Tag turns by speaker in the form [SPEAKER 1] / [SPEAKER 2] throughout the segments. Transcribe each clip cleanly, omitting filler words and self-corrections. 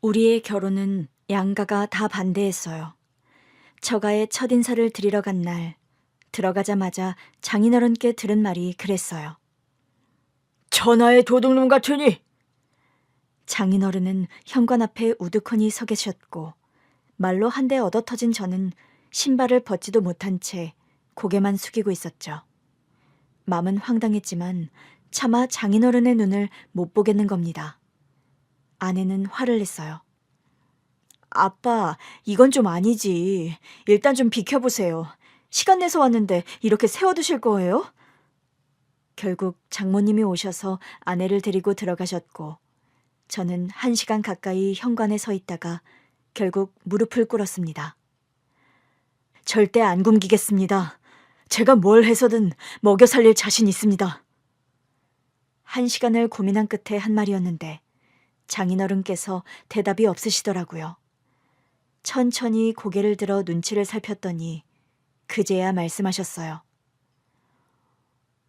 [SPEAKER 1] 우리의 결혼은 양가가 다 반대했어요. 처가에 첫인사를 드리러 간 날, 들어가자마자 장인어른께 들은 말이 그랬어요.
[SPEAKER 2] 천하의 도둑놈 같으니.
[SPEAKER 1] 장인어른은 현관 앞에 우두커니 서 계셨고 말로 한 대 얻어터진 저는 신발을 벗지도 못한 채 고개만 숙이고 있었죠. 마음은 황당했지만 차마 장인어른의 눈을 못 보겠는 겁니다. 아내는 화를 냈어요. 아빠, 이건 좀 아니지. 일단 좀 비켜보세요. 시간 내서 왔는데 이렇게 세워두실 거예요? 결국 장모님이 오셔서 아내를 데리고 들어가셨고 저는 1시간 가까이 현관에 서 있다가 결국 무릎을 꿇었습니다. 절대 안 굶기겠습니다. 제가 뭘 해서든 먹여 살릴 자신 있습니다. 1시간을 고민한 끝에 한 말이었는데 장인어른께서 대답이 없으시더라고요. 천천히 고개를 들어 눈치를 살폈더니 그제야 말씀하셨어요.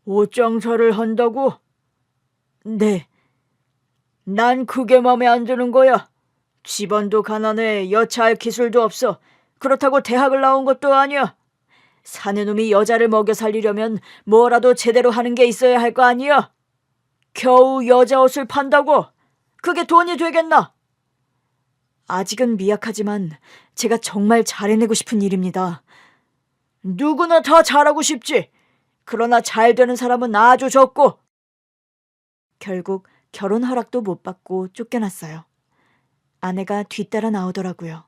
[SPEAKER 2] 옷장사를 한다고?
[SPEAKER 1] 네,
[SPEAKER 2] 난 그게 맘에 안 드는 거야. 집안도 가난해, 여차할 기술도 없어. 그렇다고 대학을 나온 것도 아니야. 사내 놈이 여자를 먹여 살리려면 뭐라도 제대로 하는 게 있어야 할 거 아니야. 겨우 여자 옷을 판다고? 그게 돈이 되겠나?
[SPEAKER 1] 아직은 미약하지만 제가 정말 잘해내고 싶은 일입니다.
[SPEAKER 2] 누구나 다 잘하고 싶지. 그러나 잘 되는 사람은 아주 적고.
[SPEAKER 1] 결국 결혼 허락도 못 받고 쫓겨났어요. 아내가 뒤따라 나오더라고요.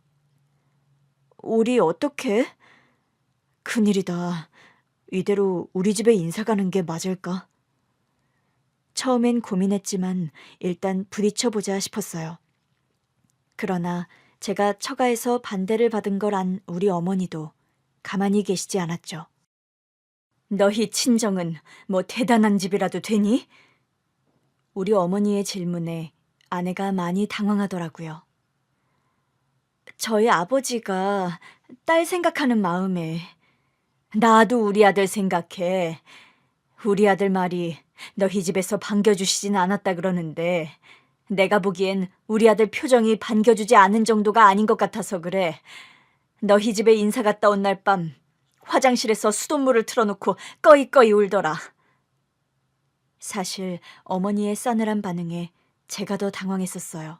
[SPEAKER 1] 우리 어떻게? 큰일이다. 이대로 우리 집에 인사 가는 게 맞을까? 처음엔 고민했지만 일단 부딪혀보자 싶었어요. 그러나 제가 처가에서 반대를 받은 걸 안 우리 어머니도 가만히 계시지 않았죠. 너희 친정은 뭐 대단한 집이라도 되니? 우리 어머니의 질문에 아내가 많이 당황하더라고요. 저희 아버지가 딸 생각하는 마음에 나도 우리 아들 생각해. 우리 아들 말이 너희 집에서 반겨주시진 않았다 그러는데 내가 보기엔 우리 아들 표정이 반겨주지 않은 정도가 아닌 것 같아서 그래. 너희 집에 인사 갔다 온 날 밤 화장실에서 수돗물을 틀어놓고 꺼이꺼이 울더라. 사실 어머니의 싸늘한 반응에 제가 더 당황했었어요.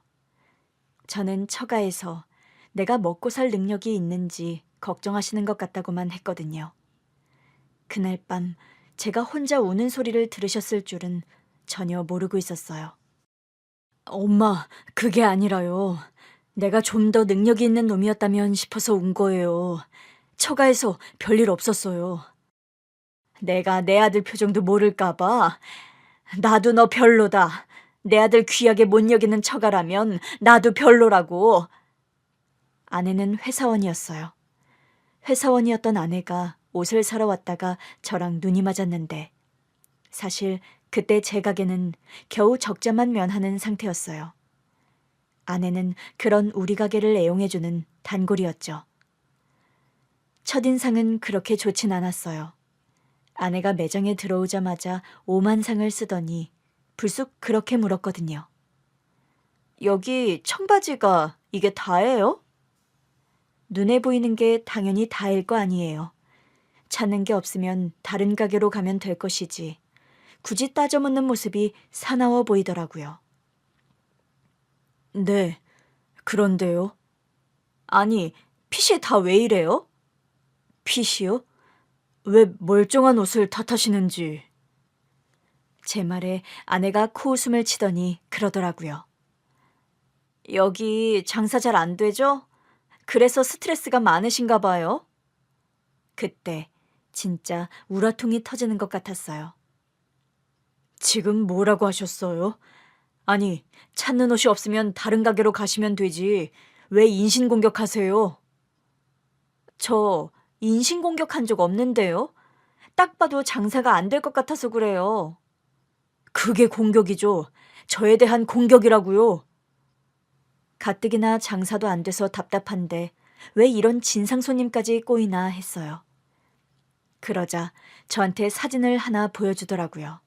[SPEAKER 1] 저는 처가에서 내가 먹고 살 능력이 있는지 걱정하시는 것 같다고만 했거든요. 그날 밤 제가 혼자 우는 소리를 들으셨을 줄은 전혀 모르고 있었어요. 엄마, 그게 아니라요. 내가 좀 더 능력이 있는 놈이었다면 싶어서 운 거예요. 처가에서 별일 없었어요. 내가 내 아들 표정도 모를까 봐. 나도 너 별로다. 내 아들 귀하게 못 여기는 처가라면 나도 별로라고. 아내는 회사원이었어요. 회사원이었던 아내가 옷을 사러 왔다가 저랑 눈이 맞았는데 사실 그때 제 가게는 겨우 적자만 면하는 상태였어요. 아내는 그런 우리 가게를 애용해주는 단골이었죠. 첫인상은 그렇게 좋진 않았어요. 아내가 매장에 들어오자마자 오만상을 쓰더니 불쑥 그렇게 물었거든요. 여기 청바지가 이게 다예요? 눈에 보이는 게 당연히 다일 거 아니에요. 찾는 게 없으면 다른 가게로 가면 될 것이지. 굳이 따져 묻는 모습이 사나워 보이더라고요. 네, 그런데요. 아니, 핏이 다 왜 이래요? 핏이요? 왜 멀쩡한 옷을 탓하시는지. 제 말에 아내가 코웃음을 치더니 그러더라고요. 여기 장사 잘 안 되죠? 그래서 스트레스가 많으신가 봐요. 그때 진짜 우라통이 터지는 것 같았어요. 지금 뭐라고 하셨어요? 아니, 찾는 옷이 없으면 다른 가게로 가시면 되지. 왜 인신공격하세요? 저 인신공격한 적 없는데요. 딱 봐도 장사가 안 될 것 같아서 그래요. 그게 공격이죠. 저에 대한 공격이라고요. 가뜩이나 장사도 안 돼서 답답한데 왜 이런 진상 손님까지 꼬이나 했어요. 그러자 저한테 사진을 하나 보여주더라고요.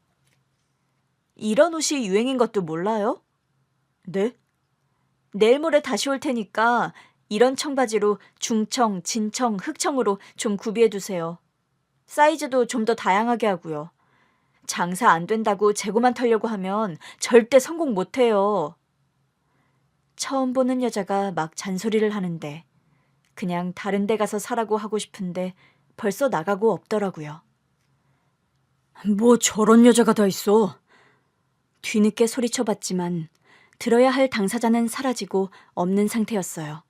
[SPEAKER 1] 이런 옷이 유행인 것도 몰라요? 네? 내일 모레 다시 올 테니까 이런 청바지로 중청, 진청, 흑청으로 좀 구비해 두세요. 사이즈도 좀 더 다양하게 하고요. 장사 안 된다고 재고만 털려고 하면 절대 성공 못 해요. 처음 보는 여자가 막 잔소리를 하는데 그냥 다른 데 가서 사라고 하고 싶은데 벌써 나가고 없더라고요.
[SPEAKER 2] 뭐 저런 여자가 다 있어.
[SPEAKER 1] 뒤늦게 소리쳐봤지만 들어야 할 당사자는 사라지고 없는 상태였어요.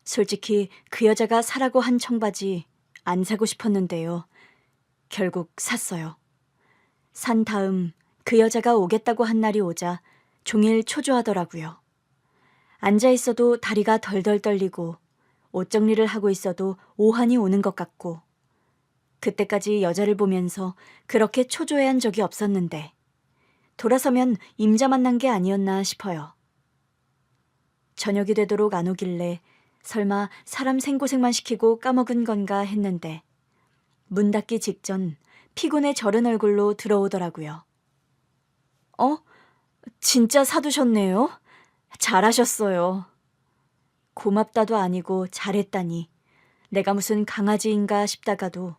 [SPEAKER 1] 솔직히 그 여자가 사라고 한 청바지 안 사고 싶었는데요. 결국 샀어요. 산 다음 그 여자가 오겠다고 한 날이 오자 종일 초조하더라고요. 앉아 있어도 다리가 덜덜 떨리고 옷 정리를 하고 있어도 오한이 오는 것 같고 그때까지 여자를 보면서 그렇게 초조해한 적이 없었는데 돌아서면 임자 만난 게 아니었나 싶어요. 저녁이 되도록 안 오길래 설마 사람 생고생만 시키고 까먹은 건가 했는데 문 닫기 직전 피곤에 절은 얼굴로 들어오더라고요. 진짜 사두셨네요? 잘하셨어요. 고맙다도 아니고 잘했다니 내가 무슨 강아지인가 싶다가도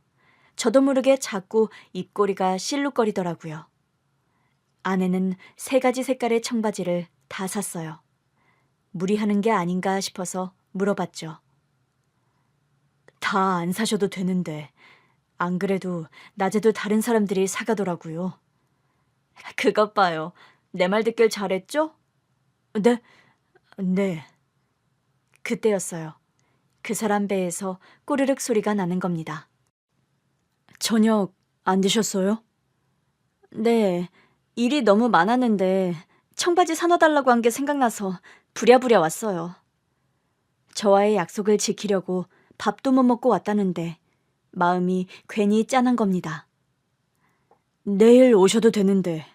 [SPEAKER 1] 저도 모르게 자꾸 입꼬리가 실룩거리더라고요. 아내는 3가지 색깔의 청바지를 다 샀어요. 무리하는 게 아닌가 싶어서 물어봤죠. 다 안 사셔도 되는데 안 그래도 낮에도 다른 사람들이 사가더라고요. 그것 봐요. 내 말 듣길 잘했죠? 네, 네. 그때였어요. 그 사람 배에서 꼬르륵 소리가 나는 겁니다. 저녁 안 드셨어요? 네, 일이 너무 많았는데 청바지 사놔달라고 한 게 생각나서 부랴부랴 왔어요. 저와의 약속을 지키려고 밥도 못 먹고 왔다는데 마음이 괜히 짠한 겁니다. 내일 오셔도 되는데.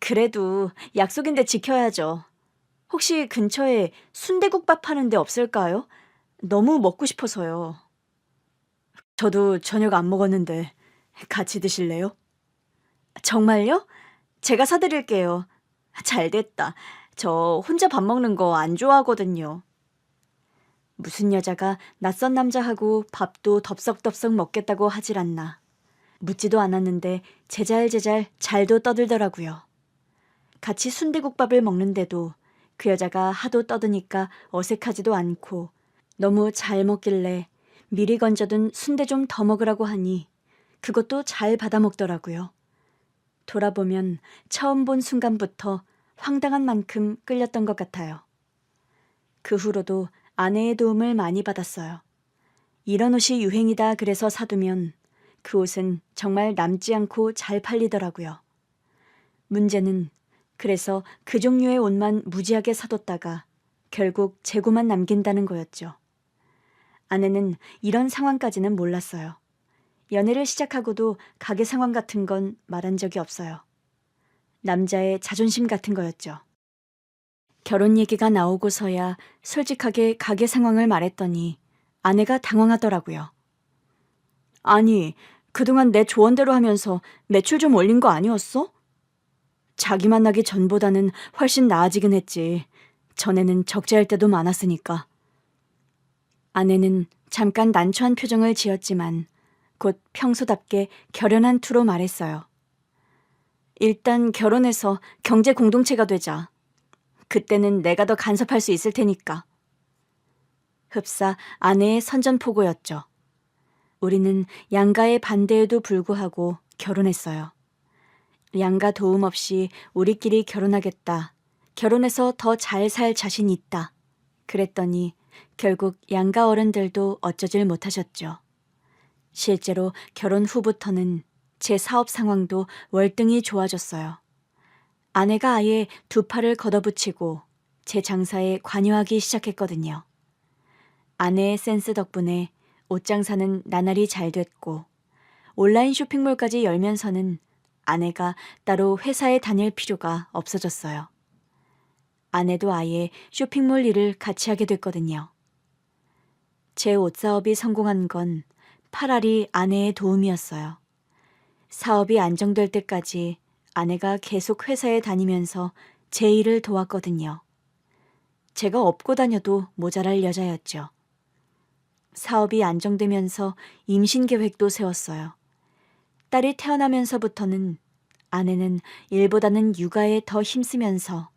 [SPEAKER 1] 그래도 약속인데 지켜야죠. 혹시 근처에 순대국밥 파는 데 없을까요? 너무 먹고 싶어서요. 저도 저녁 안 먹었는데 같이 드실래요? 정말요? 제가 사드릴게요. 잘 됐다. 저 혼자 밥 먹는 거 안 좋아하거든요. 무슨 여자가 낯선 남자하고 밥도 덥석덥석 먹겠다고 하질 않나. 묻지도 않았는데 제잘제잘 잘도 떠들더라고요. 같이 순대국밥을 먹는데도 그 여자가 하도 떠드니까 어색하지도 않고 너무 잘 먹길래 미리 건져둔 순대 좀 더 먹으라고 하니 그것도 잘 받아 먹더라고요. 돌아보면 처음 본 순간부터 황당한 만큼 끌렸던 것 같아요. 그 후로도 아내의 도움을 많이 받았어요. 이런 옷이 유행이다 그래서 사두면 그 옷은 정말 남지 않고 잘 팔리더라고요. 문제는 그래서 그 종류의 옷만 무지하게 사뒀다가 결국 재고만 남긴다는 거였죠. 아내는 이런 상황까지는 몰랐어요. 연애를 시작하고도 가게 상황 같은 건 말한 적이 없어요. 남자의 자존심 같은 거였죠. 결혼 얘기가 나오고서야 솔직하게 가게 상황을 말했더니 아내가 당황하더라고요. 아니, 그동안 내 조언대로 하면서 매출 좀 올린 거 아니었어? 자기 만나기 전보다는 훨씬 나아지긴 했지. 전에는 적재할 때도 많았으니까. 아내는 잠깐 난처한 표정을 지었지만 곧 평소답게 결연한 투로 말했어요. 일단 결혼해서 경제 공동체가 되자. 그때는 내가 더 간섭할 수 있을 테니까. 흡사 아내의 선전포고였죠. 우리는 양가의 반대에도 불구하고 결혼했어요. 양가 도움 없이 우리끼리 결혼하겠다. 결혼해서 더 잘 살 자신 있다. 그랬더니 결국 양가 어른들도 어쩌질 못하셨죠. 실제로 결혼 후부터는 제 사업 상황도 월등히 좋아졌어요. 아내가 아예 2팔을 걷어붙이고 제 장사에 관여하기 시작했거든요. 아내의 센스 덕분에 옷 장사는 나날이 잘 됐고 온라인 쇼핑몰까지 열면서는 아내가 따로 회사에 다닐 필요가 없어졌어요. 아내도 아예 쇼핑몰 일을 같이 하게 됐거든요. 제 옷 사업이 성공한 건 파라리 아내의 도움이었어요. 사업이 안정될 때까지 아내가 계속 회사에 다니면서 제 일을 도왔거든요. 제가 업고 다녀도 모자랄 여자였죠. 사업이 안정되면서 임신 계획도 세웠어요. 딸이 태어나면서부터는 아내는 일보다는 육아에 더 힘쓰면서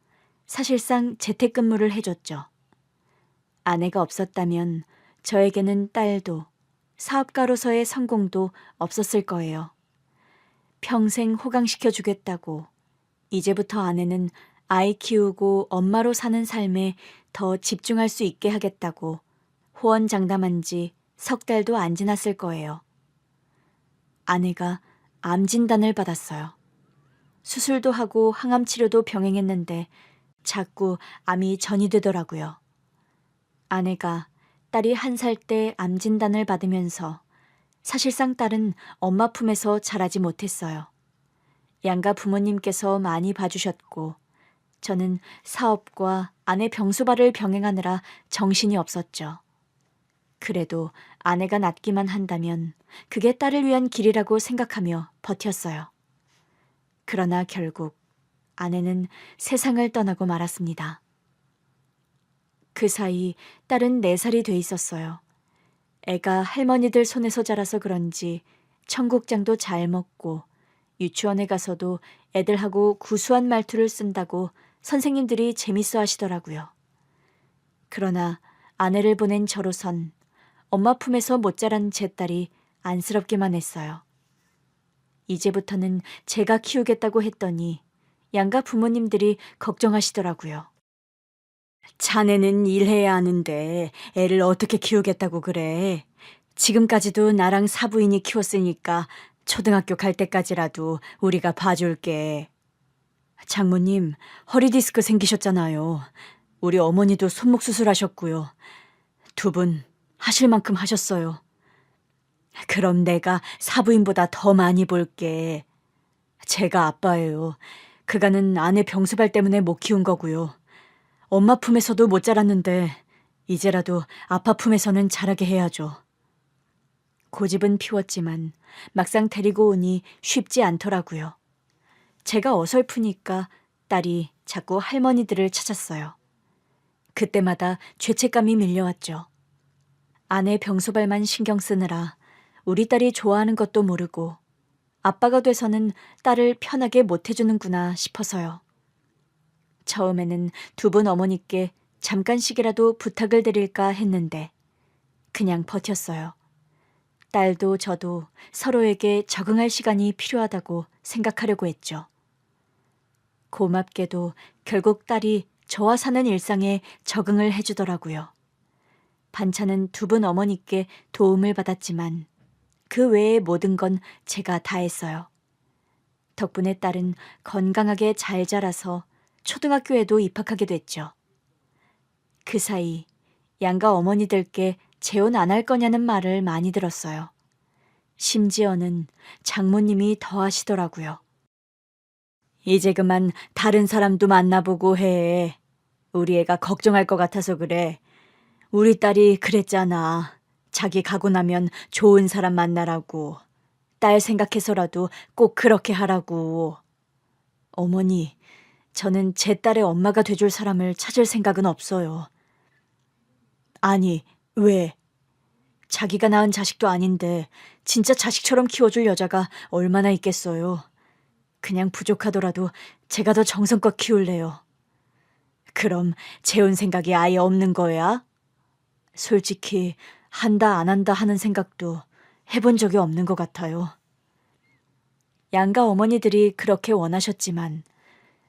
[SPEAKER 1] 사실상 재택근무를 해줬죠. 아내가 없었다면 저에게는 딸도 사업가로서의 성공도 없었을 거예요. 평생 호강시켜 주겠다고 이제부터 아내는 아이 키우고 엄마로 사는 삶에 더 집중할 수 있게 하겠다고 호언장담한 지 석 달도 안 지났을 거예요. 아내가 암 진단을 받았어요. 수술도 하고 항암 치료도 병행했는데 자꾸 암이 전이되더라고요. 아내가 딸이 1살 때 암 진단을 받으면서 사실상 딸은 엄마 품에서 자라지 못했어요. 양가 부모님께서 많이 봐주셨고 저는 사업과 아내 병수발을 병행하느라 정신이 없었죠. 그래도 아내가 낫기만 한다면 그게 딸을 위한 길이라고 생각하며 버텼어요. 그러나 결국 아내는 세상을 떠나고 말았습니다. 그 사이 딸은 4살이 돼 있었어요. 애가 할머니들 손에서 자라서 그런지 청국장도 잘 먹고 유치원에 가서도 애들하고 구수한 말투를 쓴다고 선생님들이 재밌어 하시더라고요. 그러나 아내를 보낸 저로선 엄마 품에서 못 자란 제 딸이 안쓰럽기만 했어요. 이제부터는 제가 키우겠다고 했더니 양가 부모님들이 걱정하시더라고요. 자네는 일해야 하는데 애를 어떻게 키우겠다고 그래? 지금까지도 나랑 사부인이 키웠으니까 초등학교 갈 때까지라도 우리가 봐줄게. 장모님, 허리 디스크 생기셨잖아요. 우리 어머니도 손목 수술하셨고요. 2분 하실 만큼 하셨어요. 그럼 내가 사부인보다 더 많이 볼게. 제가 아빠예요. 그간은 아내 병수발 때문에 못 키운 거고요. 엄마 품에서도 못 자랐는데 이제라도 아빠 품에서는 자라게 해야죠. 고집은 피웠지만 막상 데리고 오니 쉽지 않더라고요. 제가 어설프니까 딸이 자꾸 할머니들을 찾았어요. 그때마다 죄책감이 밀려왔죠. 아내 병소발만 신경 쓰느라 우리 딸이 좋아하는 것도 모르고 아빠가 돼서는 딸을 편하게 못 해주는구나 싶어서요. 처음에는 2분 어머니께 잠깐씩이라도 부탁을 드릴까 했는데 그냥 버텼어요. 딸도 저도 서로에게 적응할 시간이 필요하다고 생각하려고 했죠. 고맙게도 결국 딸이 저와 사는 일상에 적응을 해주더라고요. 반찬은 2분 어머니께 도움을 받았지만 그 외의 모든 건 제가 다 했어요. 덕분에 딸은 건강하게 잘 자라서 초등학교에도 입학하게 됐죠. 그 사이 양가 어머니들께 재혼 안 할 거냐는 말을 많이 들었어요. 심지어는 장모님이 더 하시더라고요. 이제 그만 다른 사람도 만나보고 해. 우리 애가 걱정할 것 같아서 그래. 우리 딸이 그랬잖아. 자기 가고 나면 좋은 사람 만나라고. 딸 생각해서라도 꼭 그렇게 하라고. 어머니, 저는 제 딸의 엄마가 돼줄 사람을 찾을 생각은 없어요. 아니, 왜? 자기가 낳은 자식도 아닌데 진짜 자식처럼 키워줄 여자가 얼마나 있겠어요. 그냥 부족하더라도 제가 더 정성껏 키울래요. 그럼 재혼 생각이 아예 없는 거야? 솔직히 한다 안 한다 하는 생각도 해본 적이 없는 것 같아요. 양가 어머니들이 그렇게 원하셨지만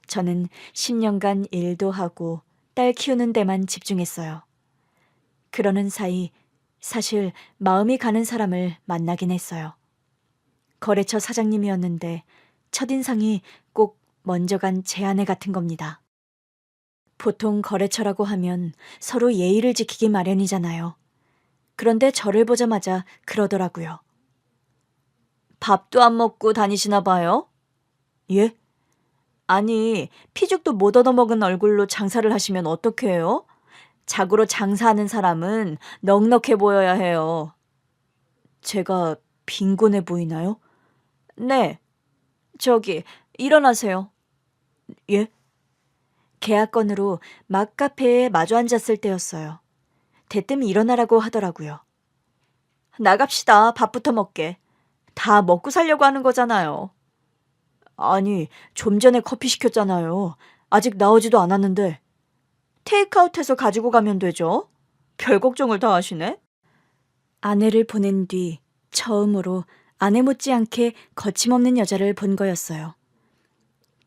[SPEAKER 1] 저는 10년간 일도 하고 딸 키우는 데만 집중했어요. 그러는 사이 사실 마음이 가는 사람을 만나긴 했어요. 거래처 사장님이었는데 첫인상이 꼭 먼저 간 제 아내 같은 겁니다. 보통 거래처라고 하면 서로 예의를 지키기 마련이잖아요. 그런데 저를 보자마자 그러더라고요. 밥도 안 먹고 다니시나 봐요? 예? 아니, 피죽도 못 얻어먹은 얼굴로 장사를 하시면 어떡해요? 자고로 장사하는 사람은 넉넉해 보여야 해요. 제가 빈곤해 보이나요? 네. 저기, 일어나세요. 예? 계약 건으로 막 카페에 마주 앉았을 때였어요. 대뜸 일어나라고 하더라고요. 나갑시다. 밥부터 먹게. 다 먹고 살려고 하는 거잖아요. 아니, 좀 전에 커피 시켰잖아요. 아직 나오지도 않았는데. 테이크아웃해서 가지고 가면 되죠. 별 걱정을 다 하시네. 아내를 보낸 뒤 처음으로 아내 못지않게 거침없는 여자를 본 거였어요.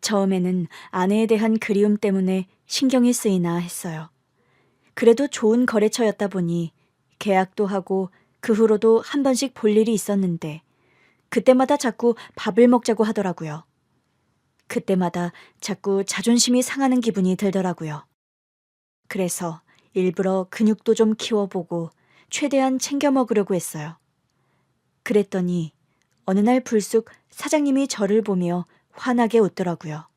[SPEAKER 1] 처음에는 아내에 대한 그리움 때문에 신경이 쓰이나 했어요. 그래도 좋은 거래처였다 보니 계약도 하고 그 후로도 한 번씩 볼 일이 있었는데 그때마다 자꾸 밥을 먹자고 하더라고요. 그때마다 자꾸 자존심이 상하는 기분이 들더라고요. 그래서 일부러 근육도 좀 키워보고 최대한 챙겨 먹으려고 했어요. 그랬더니 어느 날 불쑥 사장님이 저를 보며 환하게 웃더라고요.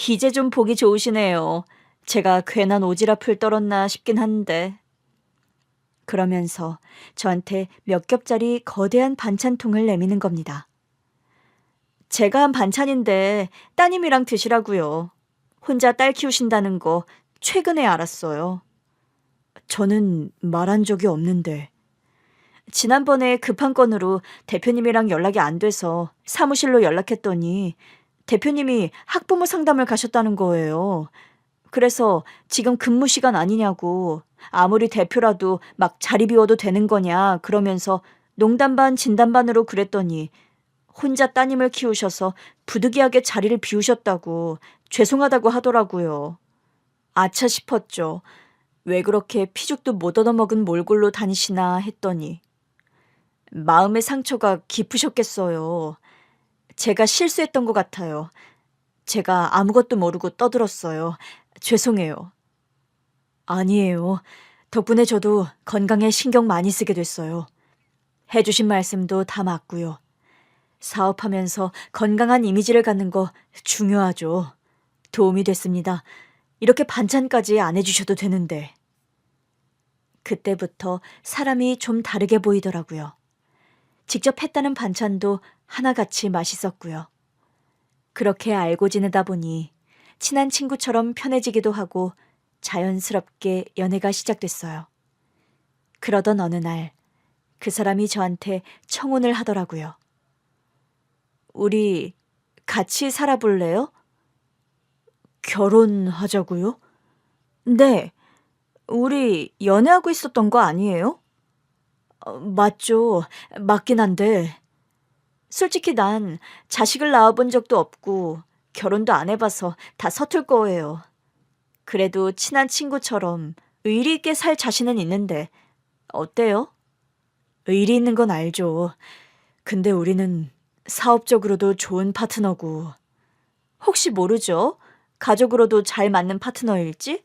[SPEAKER 1] 이제 좀 보기 좋으시네요. 제가 괜한 오지랖을 떨었나 싶긴 한데. 그러면서 저한테 몇 겹짜리 거대한 반찬통을 내미는 겁니다. 제가 한 반찬인데 따님이랑 드시라고요. 혼자 딸 키우신다는 거 최근에 알았어요. 저는 말한 적이 없는데. 지난번에 급한 건으로 대표님이랑 연락이 안 돼서 사무실로 연락했더니 대표님이 학부모 상담을 가셨다는 거예요. 그래서 지금 근무 시간 아니냐고, 아무리 대표라도 막 자리 비워도 되는 거냐 그러면서 농담 반 진담 반으로 그랬더니 혼자 따님을 키우셔서 부득이하게 자리를 비우셨다고 죄송하다고 하더라고요. 아차 싶었죠. 왜 그렇게 피죽도 못 얻어먹은 몰골로 다니시나 했더니 마음의 상처가 깊으셨겠어요. 제가 실수했던 것 같아요. 제가 아무것도 모르고 떠들었어요. 죄송해요. 아니에요. 덕분에 저도 건강에 신경 많이 쓰게 됐어요. 해주신 말씀도 다 맞고요. 사업하면서 건강한 이미지를 갖는 거 중요하죠. 도움이 됐습니다. 이렇게 반찬까지 안 해주셔도 되는데. 그때부터 사람이 좀 다르게 보이더라고요. 직접 했다는 반찬도 하나같이 맛있었고요. 그렇게 알고 지내다 보니 친한 친구처럼 편해지기도 하고 자연스럽게 연애가 시작됐어요. 그러던 어느 날 그 사람이 저한테 청혼을 하더라고요. 우리 같이 살아볼래요? 결혼하자고요? 네. 우리 연애하고 있었던 거 아니에요? 맞죠. 맞긴 한데. 솔직히 난 자식을 낳아본 적도 없고 결혼도 안 해봐서 다 서툴 거예요. 그래도 친한 친구처럼 의리 있게 살 자신은 있는데 어때요? 의리 있는 건 알죠. 근데 우리는 사업적으로도 좋은 파트너고 혹시 모르죠? 가족으로도 잘 맞는 파트너일지?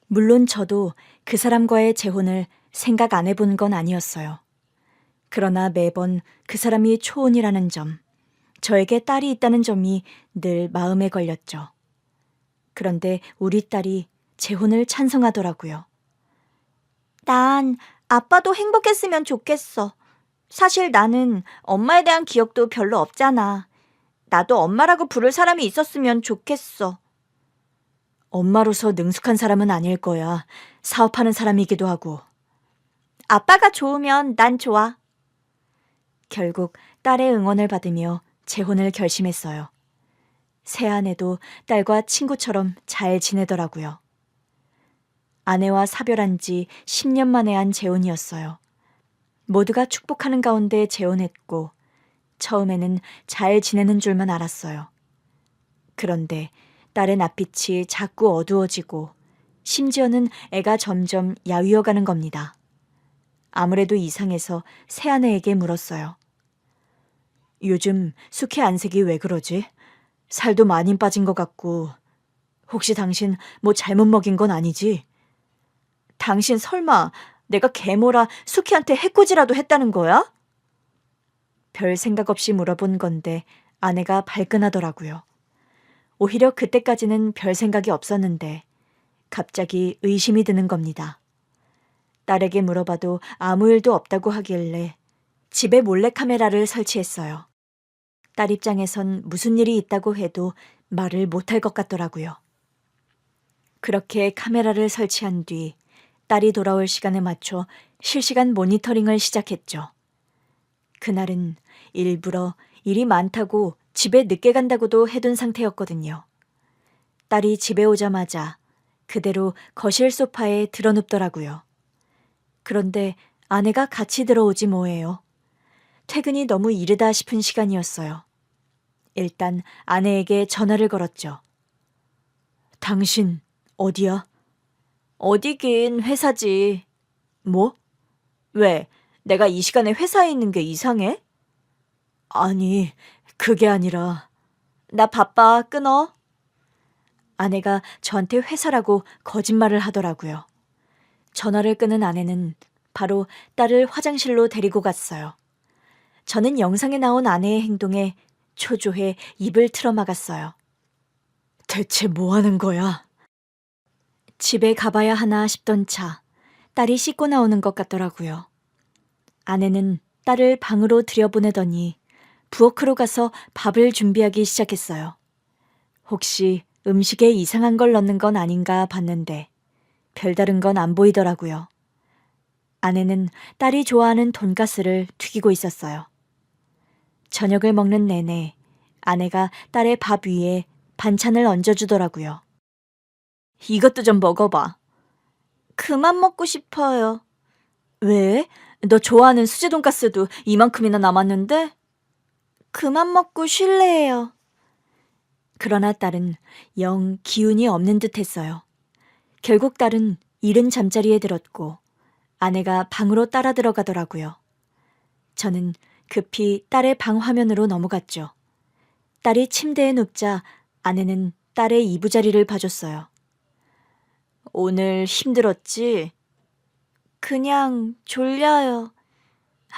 [SPEAKER 1] 물론 저도 그 사람과의 재혼을 생각 안 해본 건 아니었어요. 그러나 매번 그 사람이 초혼이라는 점, 저에게 딸이 있다는 점이 늘 마음에 걸렸죠. 그런데 우리 딸이 재혼을 찬성하더라고요. 난 아빠도 행복했으면 좋겠어. 사실 나는 엄마에 대한 기억도 별로 없잖아. 나도 엄마라고 부를 사람이 있었으면 좋겠어. 엄마로서 능숙한 사람은 아닐 거야. 사업하는 사람이기도 하고. 아빠가 좋으면 난 좋아. 결국 딸의 응원을 받으며 재혼을 결심했어요. 새아내도 딸과 친구처럼 잘 지내더라고요. 아내와 사별한 지 10년 만에 한 재혼이었어요. 모두가 축복하는 가운데 재혼했고 처음에는 잘 지내는 줄만 알았어요. 그런데 딸의 낯빛이 자꾸 어두워지고 심지어는 애가 점점 야위어가는 겁니다. 아무래도 이상해서 새아내에게 물었어요. 요즘 숙회 안색이 왜 그러지? 살도 많이 빠진 것 같고 혹시 당신 뭐 잘못 먹인 건 아니지? 당신 설마 내가 계모라 숙희한테 해코지라도 했다는 거야? 별 생각 없이 물어본 건데 아내가 발끈하더라고요. 오히려 그때까지는 별 생각이 없었는데 갑자기 의심이 드는 겁니다. 딸에게 물어봐도 아무 일도 없다고 하길래 집에 몰래카메라를 설치했어요. 딸 입장에선 무슨 일이 있다고 해도 말을 못할 것 같더라고요. 그렇게 카메라를 설치한 뒤 딸이 돌아올 시간에 맞춰 실시간 모니터링을 시작했죠. 그날은 일부러 일이 많다고 집에 늦게 간다고도 해둔 상태였거든요. 딸이 집에 오자마자 그대로 거실 소파에 드러눕더라고요. 그런데 아내가 같이 들어오지 뭐예요. 퇴근이 너무 이르다 싶은 시간이었어요. 일단 아내에게 전화를 걸었죠. 당신 어디야? 어디긴 회사지. 뭐? 왜? 내가 이 시간에 회사에 있는 게 이상해? 아니, 그게 아니라. 나 바빠, 끊어. 아내가 저한테 회사라고 거짓말을 하더라고요. 전화를 끊은 아내는 바로 딸을 화장실로 데리고 갔어요. 저는 영상에 나온 아내의 행동에 초조해 입을 틀어막았어요. 대체 뭐 하는 거야? 집에 가봐야 하나 싶던 차, 딸이 씻고 나오는 것 같더라고요. 아내는 딸을 방으로 들여보내더니 부엌으로 가서 밥을 준비하기 시작했어요. 혹시 음식에 이상한 걸 넣는 건 아닌가 봤는데 별다른 건 안 보이더라고요. 아내는 딸이 좋아하는 돈가스를 튀기고 있었어요. 저녁을 먹는 내내 아내가 딸의 밥 위에 반찬을 얹어주더라고요. 이것도 좀 먹어봐. 그만 먹고 싶어요. 왜? 너 좋아하는 수제 돈가스도 이만큼이나 남았는데? 그만 먹고 쉴래요. 그러나 딸은 영 기운이 없는 듯 했어요. 결국 딸은 이른 잠자리에 들었고 아내가 방으로 따라 들어가더라고요. 저는 급히 딸의 방 화면으로 넘어갔죠. 딸이 침대에 눕자 아내는 딸의 이부자리를 봐줬어요. 오늘 힘들었지? 그냥 졸려요.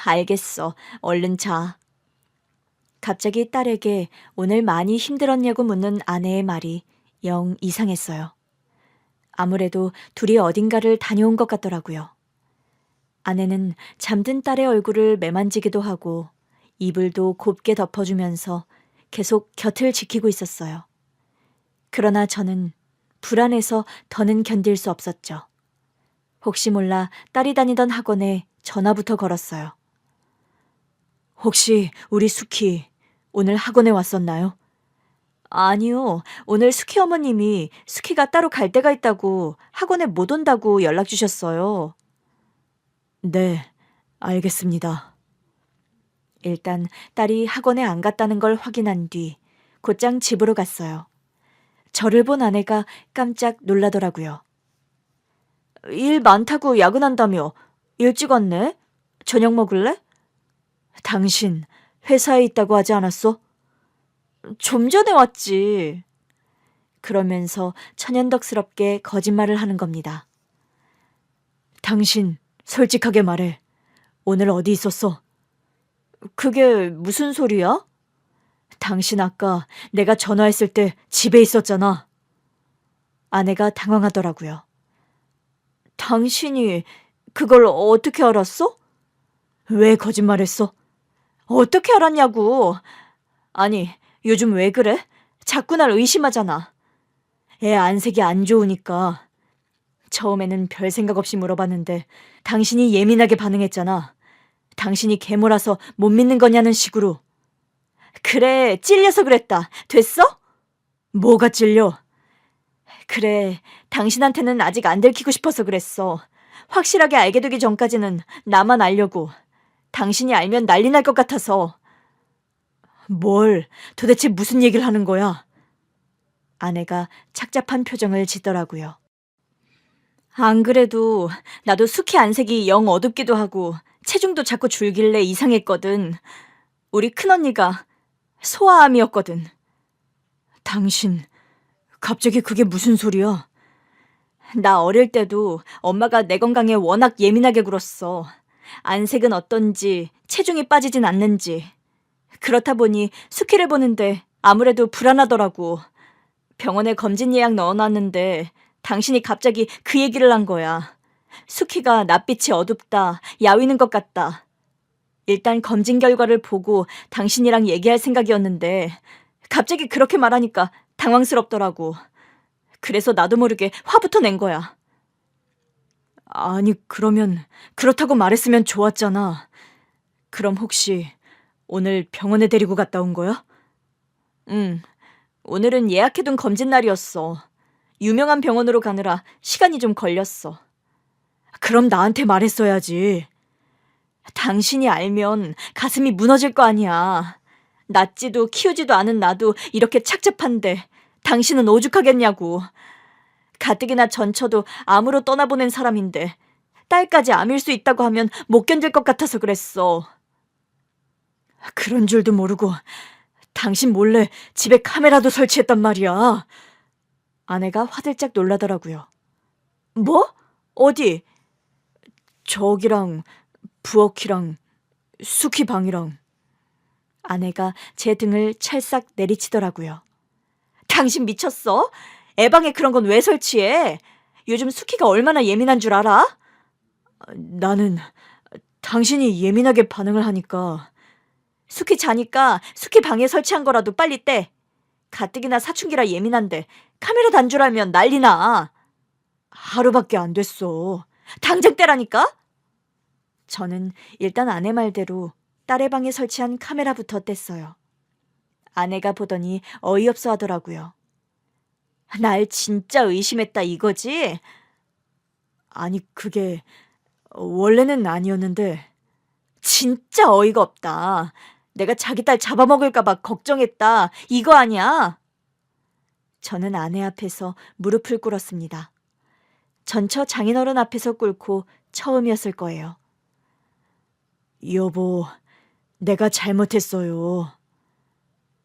[SPEAKER 1] 알겠어. 얼른 자. 갑자기 딸에게 오늘 많이 힘들었냐고 묻는 아내의 말이 영 이상했어요. 아무래도 둘이 어딘가를 다녀온 것 같더라고요. 아내는 잠든 딸의 얼굴을 매만지기도 하고 이불도 곱게 덮어주면서 계속 곁을 지키고 있었어요. 그러나 저는 불안해서 더는 견딜 수 없었죠. 혹시 몰라 딸이 다니던 학원에 전화부터 걸었어요. 혹시 우리 수키 오늘 학원에 왔었나요? 아니요. 오늘 수키 어머님이 수키가 따로 갈 데가 있다고 학원에 못 온다고 연락 주셨어요. 네, 알겠습니다. 일단 딸이 학원에 안 갔다는 걸 확인한 뒤 곧장 집으로 갔어요. 저를 본 아내가 깜짝 놀라더라고요. 일 많다고 야근한다며 일찍 왔네? 저녁 먹을래? 당신 회사에 있다고 하지 않았어? 좀 전에 왔지. 그러면서 천연덕스럽게 거짓말을 하는 겁니다. 당신 솔직하게 말해. 오늘 어디 있었어? 그게 무슨 소리야? 당신 아까 내가 전화했을 때 집에 있었잖아. 아내가 당황하더라고요. 당신이 그걸 어떻게 알았어? 왜 거짓말했어? 어떻게 알았냐고. 아니, 요즘 왜 그래? 자꾸 날 의심하잖아. 애 안색이 안 좋으니까. 처음에는 별 생각 없이 물어봤는데 당신이 예민하게 반응했잖아. 당신이 괴물라서 못 믿는 거냐는 식으로. 그래, 찔려서 그랬다. 됐어? 뭐가 찔려? 그래, 당신한테는 아직 안 들키고 싶어서 그랬어. 확실하게 알게 되기 전까지는 나만 알려고. 당신이 알면 난리 날 것 같아서. 뭘, 도대체 무슨 얘기를 하는 거야? 아내가 착잡한 표정을 짓더라고요. 안 그래도 나도 수키 안색이 영 어둡기도 하고 체중도 자꾸 줄길래 이상했거든. 우리 큰언니가 소아암이었거든. 당신, 갑자기 그게 무슨 소리야? 나 어릴 때도 엄마가 내 건강에 워낙 예민하게 굴었어. 안색은 어떤지, 체중이 빠지진 않는지. 그렇다 보니 수키를 보는데 아무래도 불안하더라고. 병원에 검진 예약 넣어놨는데 당신이 갑자기 그 얘기를 한 거야. 수키가 낯빛이 어둡다, 야위는 것 같다. 일단 검진 결과를 보고 당신이랑 얘기할 생각이었는데 갑자기 그렇게 말하니까 당황스럽더라고. 그래서 나도 모르게 화부터 낸 거야. 아니, 그러면 그렇다고 말했으면 좋았잖아. 그럼 혹시 오늘 병원에 데리고 갔다 온 거야? 응. 오늘은 예약해둔 검진 날이었어. 유명한 병원으로 가느라 시간이 좀 걸렸어. 그럼 나한테 말했어야지. 당신이 알면 가슴이 무너질 거 아니야. 낳지도 키우지도 않은 나도 이렇게 착잡한데 당신은 오죽하겠냐고. 가뜩이나 전처도 암으로 떠나보낸 사람인데 딸까지 암일 수 있다고 하면 못 견딜 것 같아서 그랬어. 그런 줄도 모르고 당신 몰래 집에 카메라도 설치했단 말이야. 아내가 화들짝 놀라더라고요. 뭐? 어디? 저기랑 부엌이랑 수키 방이랑. 아내가 제 등을 찰싹 내리치더라고요. 당신 미쳤어? 애 방에 그런 건 왜 설치해? 요즘 수키가 얼마나 예민한 줄 알아? 나는 당신이 예민하게 반응을 하니까. 수키 자니까 수키 방에 설치한 거라도 빨리 떼. 가뜩이나 사춘기라 예민한데 카메라 단줄알면 난리나. 하루밖에 안 됐어. 당장 떼라니까? 저는 일단 아내 말대로 딸의 방에 설치한 카메라부터 뗐어요. 아내가 보더니 어이없어 하더라고요. 날 진짜 의심했다 이거지? 아니, 그게 원래는 아니었는데. 진짜 어이가 없다. 내가 자기 딸 잡아먹을까봐 걱정했다. 이거 아니야? 저는 아내 앞에서 무릎을 꿇었습니다. 전처 장인어른 앞에서 꿇고 처음이었을 거예요. 여보, 내가 잘못했어요.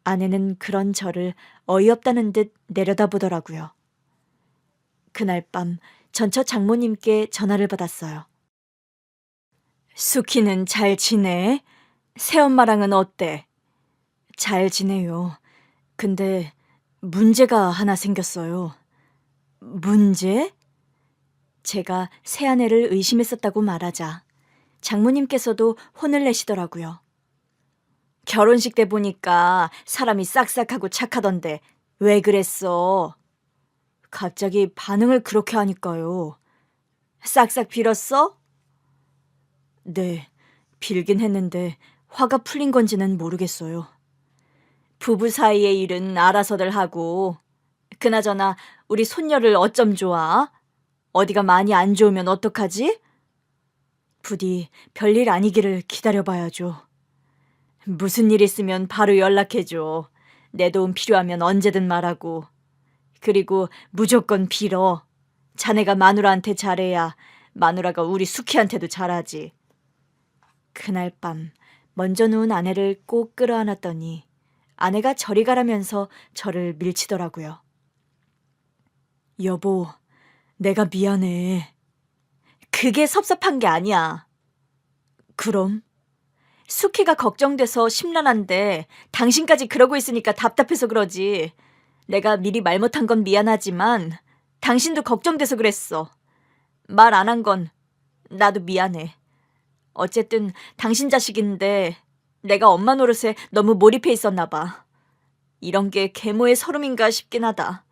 [SPEAKER 1] 아내는 그런 저를 어이없다는 듯 내려다보더라고요. 그날 밤 전처 장모님께 전화를 받았어요. 수키는 잘 지내? 새엄마랑은 어때? 잘 지내요. 근데 문제가 하나 생겼어요. 문제? 제가 새아내를 의심했었다고 말하자 장모님께서도 혼을 내시더라고요. 결혼식 때 보니까 사람이 싹싹하고 착하던데 왜 그랬어? 갑자기 반응을 그렇게 하니까요. 싹싹 빌었어? 네, 빌긴 했는데 화가 풀린 건지는 모르겠어요. 부부 사이의 일은 알아서들 하고. 그나저나 우리 손녀를 어쩜 좋아? 어디가 많이 안 좋으면 어떡하지? 부디 별일 아니기를 기다려봐야죠. 무슨 일 있으면 바로 연락해줘. 내 도움 필요하면 언제든 말하고. 그리고 무조건 빌어. 자네가 마누라한테 잘해야 마누라가 우리 수키한테도 잘하지. 그날 밤 먼저 누운 아내를 꼭 끌어안았더니 아내가 저리 가라면서 저를 밀치더라고요. 여보, 내가 미안해. 그게 섭섭한 게 아니야. 그럼? 수키가 걱정돼서 심란한데 당신까지 그러고 있으니까 답답해서 그러지. 내가 미리 말 못한 건 미안하지만 당신도 걱정돼서 그랬어. 말 안 한 건 나도 미안해. 어쨌든 당신 자식인데 내가 엄마 노릇에 너무 몰입해 있었나 봐. 이런 게 계모의 서름인가 싶긴 하다.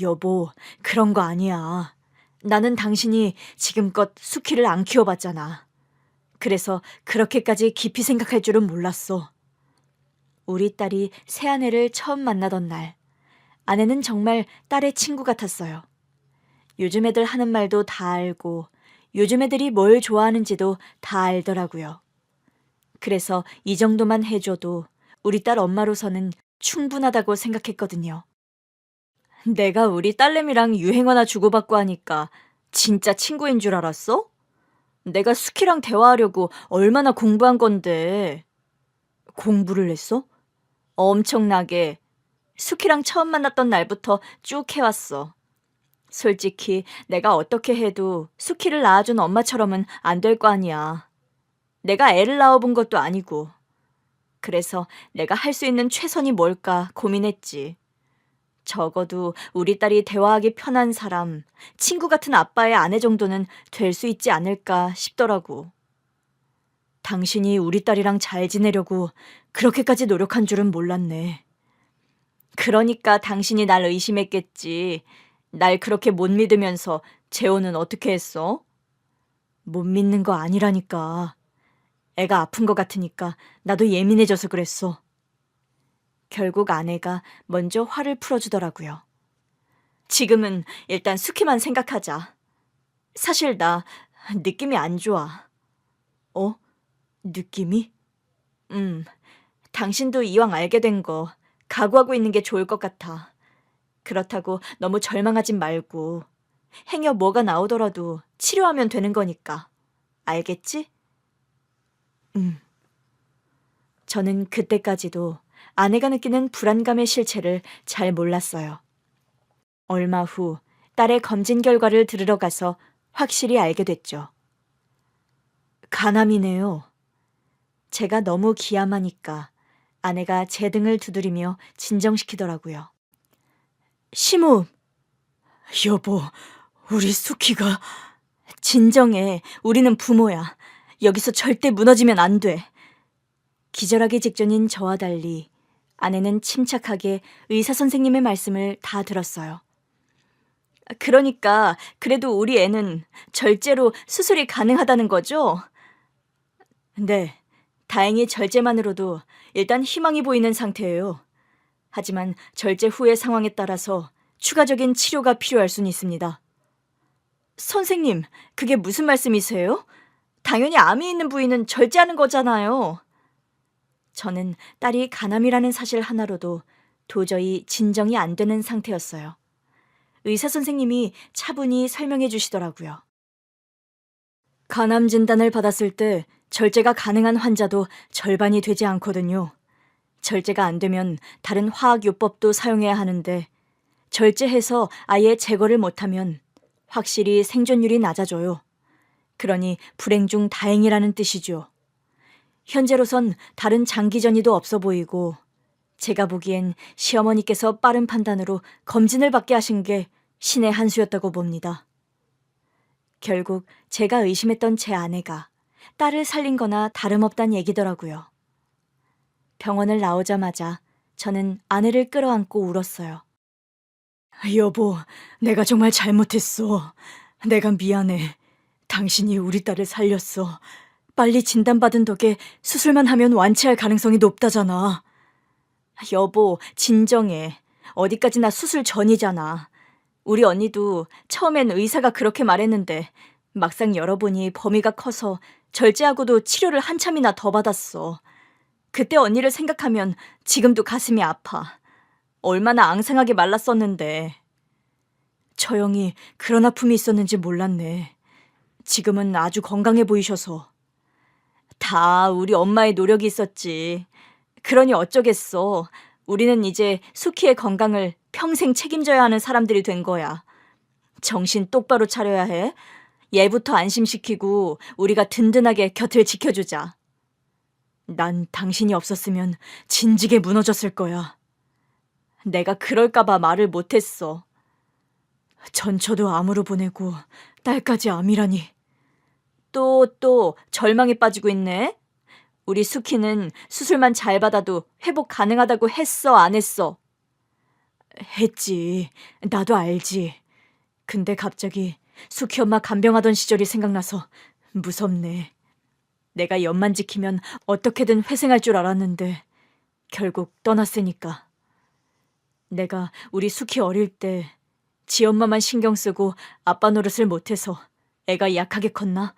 [SPEAKER 1] 여보, 그런 거 아니야. 나는 당신이 지금껏 수키를 안 키워봤잖아. 그래서 그렇게까지 깊이 생각할 줄은 몰랐어. 우리 딸이 새아내를 처음 만나던 날, 아내는 정말 딸의 친구 같았어요. 요즘 애들 하는 말도 다 알고 요즘 애들이 뭘 좋아하는지도 다 알더라고요. 그래서 이 정도만 해줘도 우리 딸 엄마로서는 충분하다고 생각했거든요. 내가 우리 딸내미랑 유행어나 주고받고 하니까 진짜 친구인 줄 알았어? 내가 수키랑 대화하려고 얼마나 공부한 건데. 공부를 했어? 엄청나게. 수키랑 처음 만났던 날부터 쭉 해왔어. 솔직히 내가 어떻게 해도 수키를 낳아준 엄마처럼은 안 될 거 아니야. 내가 애를 낳아본 것도 아니고. 그래서 내가 할 수 있는 최선이 뭘까 고민했지. 적어도 우리 딸이 대화하기 편한 사람, 친구 같은 아빠의 아내 정도는 될 수 있지 않을까 싶더라고. 당신이 우리 딸이랑 잘 지내려고 그렇게까지 노력한 줄은 몰랐네. 그러니까 당신이 날 의심했겠지. 날 그렇게 못 믿으면서 재혼은 어떻게 했어? 못 믿는 거 아니라니까. 애가 아픈 것 같으니까 나도 예민해져서 그랬어. 결국 아내가 먼저 화를 풀어주더라고요. 지금은 일단 수키만 생각하자. 사실 나 느낌이 안 좋아. 어? 느낌이? 당신도 이왕 알게 된 거 각오하고 있는 게 좋을 것 같아. 그렇다고 너무 절망하진 말고 행여 뭐가 나오더라도 치료하면 되는 거니까. 알겠지? 저는 그때까지도 아내가 느끼는 불안감의 실체를 잘 몰랐어요. 얼마 후 딸의 검진 결과를 들으러 가서 확실히 알게 됐죠. 간암이네요. 제가 너무 기함하니까 아내가 제 등을 두드리며 진정시키더라고요. 시모, 여보, 우리 수키가... 진정해. 우리는 부모야. 여기서 절대 무너지면 안 돼. 기절하기 직전인 저와 달리 아내는 침착하게 의사 선생님의 말씀을 다 들었어요. 그러니까 그래도 우리 애는 절제로 수술이 가능하다는 거죠? 네, 다행히 절제만으로도 일단 희망이 보이는 상태예요. 하지만 절제 후의 상황에 따라서 추가적인 치료가 필요할 수는 있습니다. 선생님, 그게 무슨 말씀이세요? 당연히 암이 있는 부위는 절제하는 거잖아요. 저는 딸이 간암이라는 사실 하나로도 도저히 진정이 안 되는 상태였어요. 의사 선생님이 차분히 설명해 주시더라고요. 간암 진단을 받았을 때 절제가 가능한 환자도 절반이 되지 않거든요. 절제가 안 되면 다른 화학요법도 사용해야 하는데 절제해서 아예 제거를 못하면 확실히 생존율이 낮아져요. 그러니 불행 중 다행이라는 뜻이죠. 현재로선 다른 장기 전이도 없어 보이고 제가 보기엔 시어머니께서 빠른 판단으로 검진을 받게 하신 게 신의 한 수였다고 봅니다. 결국 제가 의심했던 제 아내가 딸을 살린 거나 다름없단 얘기더라고요. 병원을 나오자마자 저는 아내를 끌어안고 울었어요. 여보, 내가 정말 잘못했어. 내가 미안해. 당신이 우리 딸을 살렸어. 빨리 진단받은 덕에 수술만 하면 완치할 가능성이 높다잖아. 여보, 진정해. 어디까지나 수술 전이잖아. 우리 언니도 처음엔 의사가 그렇게 말했는데 막상 열어보니 범위가 커서 절제하고도 치료를 한참이나 더 받았어. 그때 언니를 생각하면 지금도 가슴이 아파. 얼마나 앙상하게 말랐었는데. 저 형이 그런 아픔이 있었는지 몰랐네. 지금은 아주 건강해 보이셔서. 다 우리 엄마의 노력이 있었지. 그러니 어쩌겠어. 우리는 이제 수키의 건강을 평생 책임져야 하는 사람들이 된 거야. 정신 똑바로 차려야 해. 얘부터 안심시키고 우리가 든든하게 곁을 지켜주자. 난 당신이 없었으면 진지게 무너졌을 거야. 내가 그럴까봐 말을 못했어. 전처도 암으로 보내고 딸까지 암이라니. 또 절망에 빠지고 있네. 우리 수키는 수술만 잘 받아도 회복 가능하다고 했어, 안 했어? 했지. 나도 알지. 근데 갑자기 수키 엄마 간병하던 시절이 생각나서 무섭네. 내가 옆만 지키면 어떻게든 회생할 줄 알았는데 결국 떠났으니까. 내가 우리 수키 어릴 때 지 엄마만 신경 쓰고 아빠 노릇을 못해서 애가 약하게 컸나?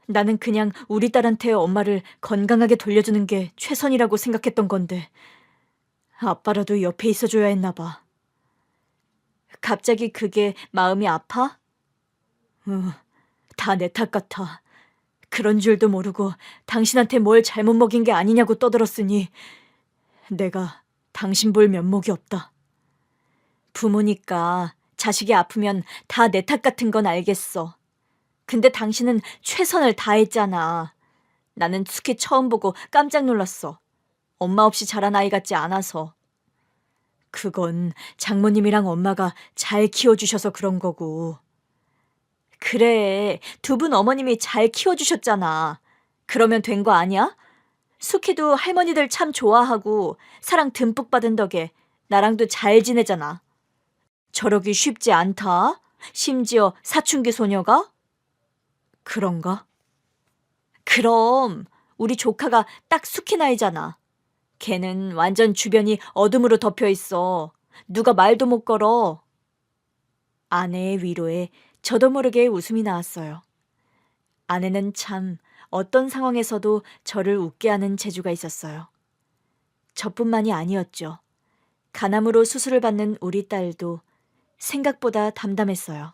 [SPEAKER 1] 나는 그냥 우리 딸한테 엄마를 건강하게 돌려주는 게 최선이라고 생각했던 건데 아빠라도 옆에 있어줘야 했나 봐. 갑자기 그게 마음이 아파? 다 내 탓 같아. 그런 줄도 모르고 당신한테 뭘 잘못 먹인 게 아니냐고 떠들었으니 내가 당신 볼 면목이 없다. 부모니까 자식이 아프면 다 내 탓 같은 건 알겠어. 근데 당신은 최선을 다했잖아. 나는 수키 처음 보고 깜짝 놀랐어. 엄마 없이 자란 아이 같지 않아서. 그건 장모님이랑 엄마가 잘 키워주셔서 그런 거고. 그래, 두 분 어머님이 잘 키워주셨잖아. 그러면 된 거 아니야? 수키도 할머니들 참 좋아하고 사랑 듬뿍 받은 덕에 나랑도 잘 지내잖아. 저러기 쉽지 않다. 심지어 사춘기 소녀가?
[SPEAKER 2] 그런가?
[SPEAKER 1] 그럼 우리 조카가 딱 숙희 나이잖아. 걔는 완전 주변이 어둠으로 덮여 있어. 누가 말도 못 걸어. 아내의 위로에 저도 모르게 웃음이 나왔어요. 아내는 참 어떤 상황에서도 저를 웃게 하는 재주가 있었어요. 저뿐만이 아니었죠. 간암으로 수술을 받는 우리 딸도 생각보다 담담했어요.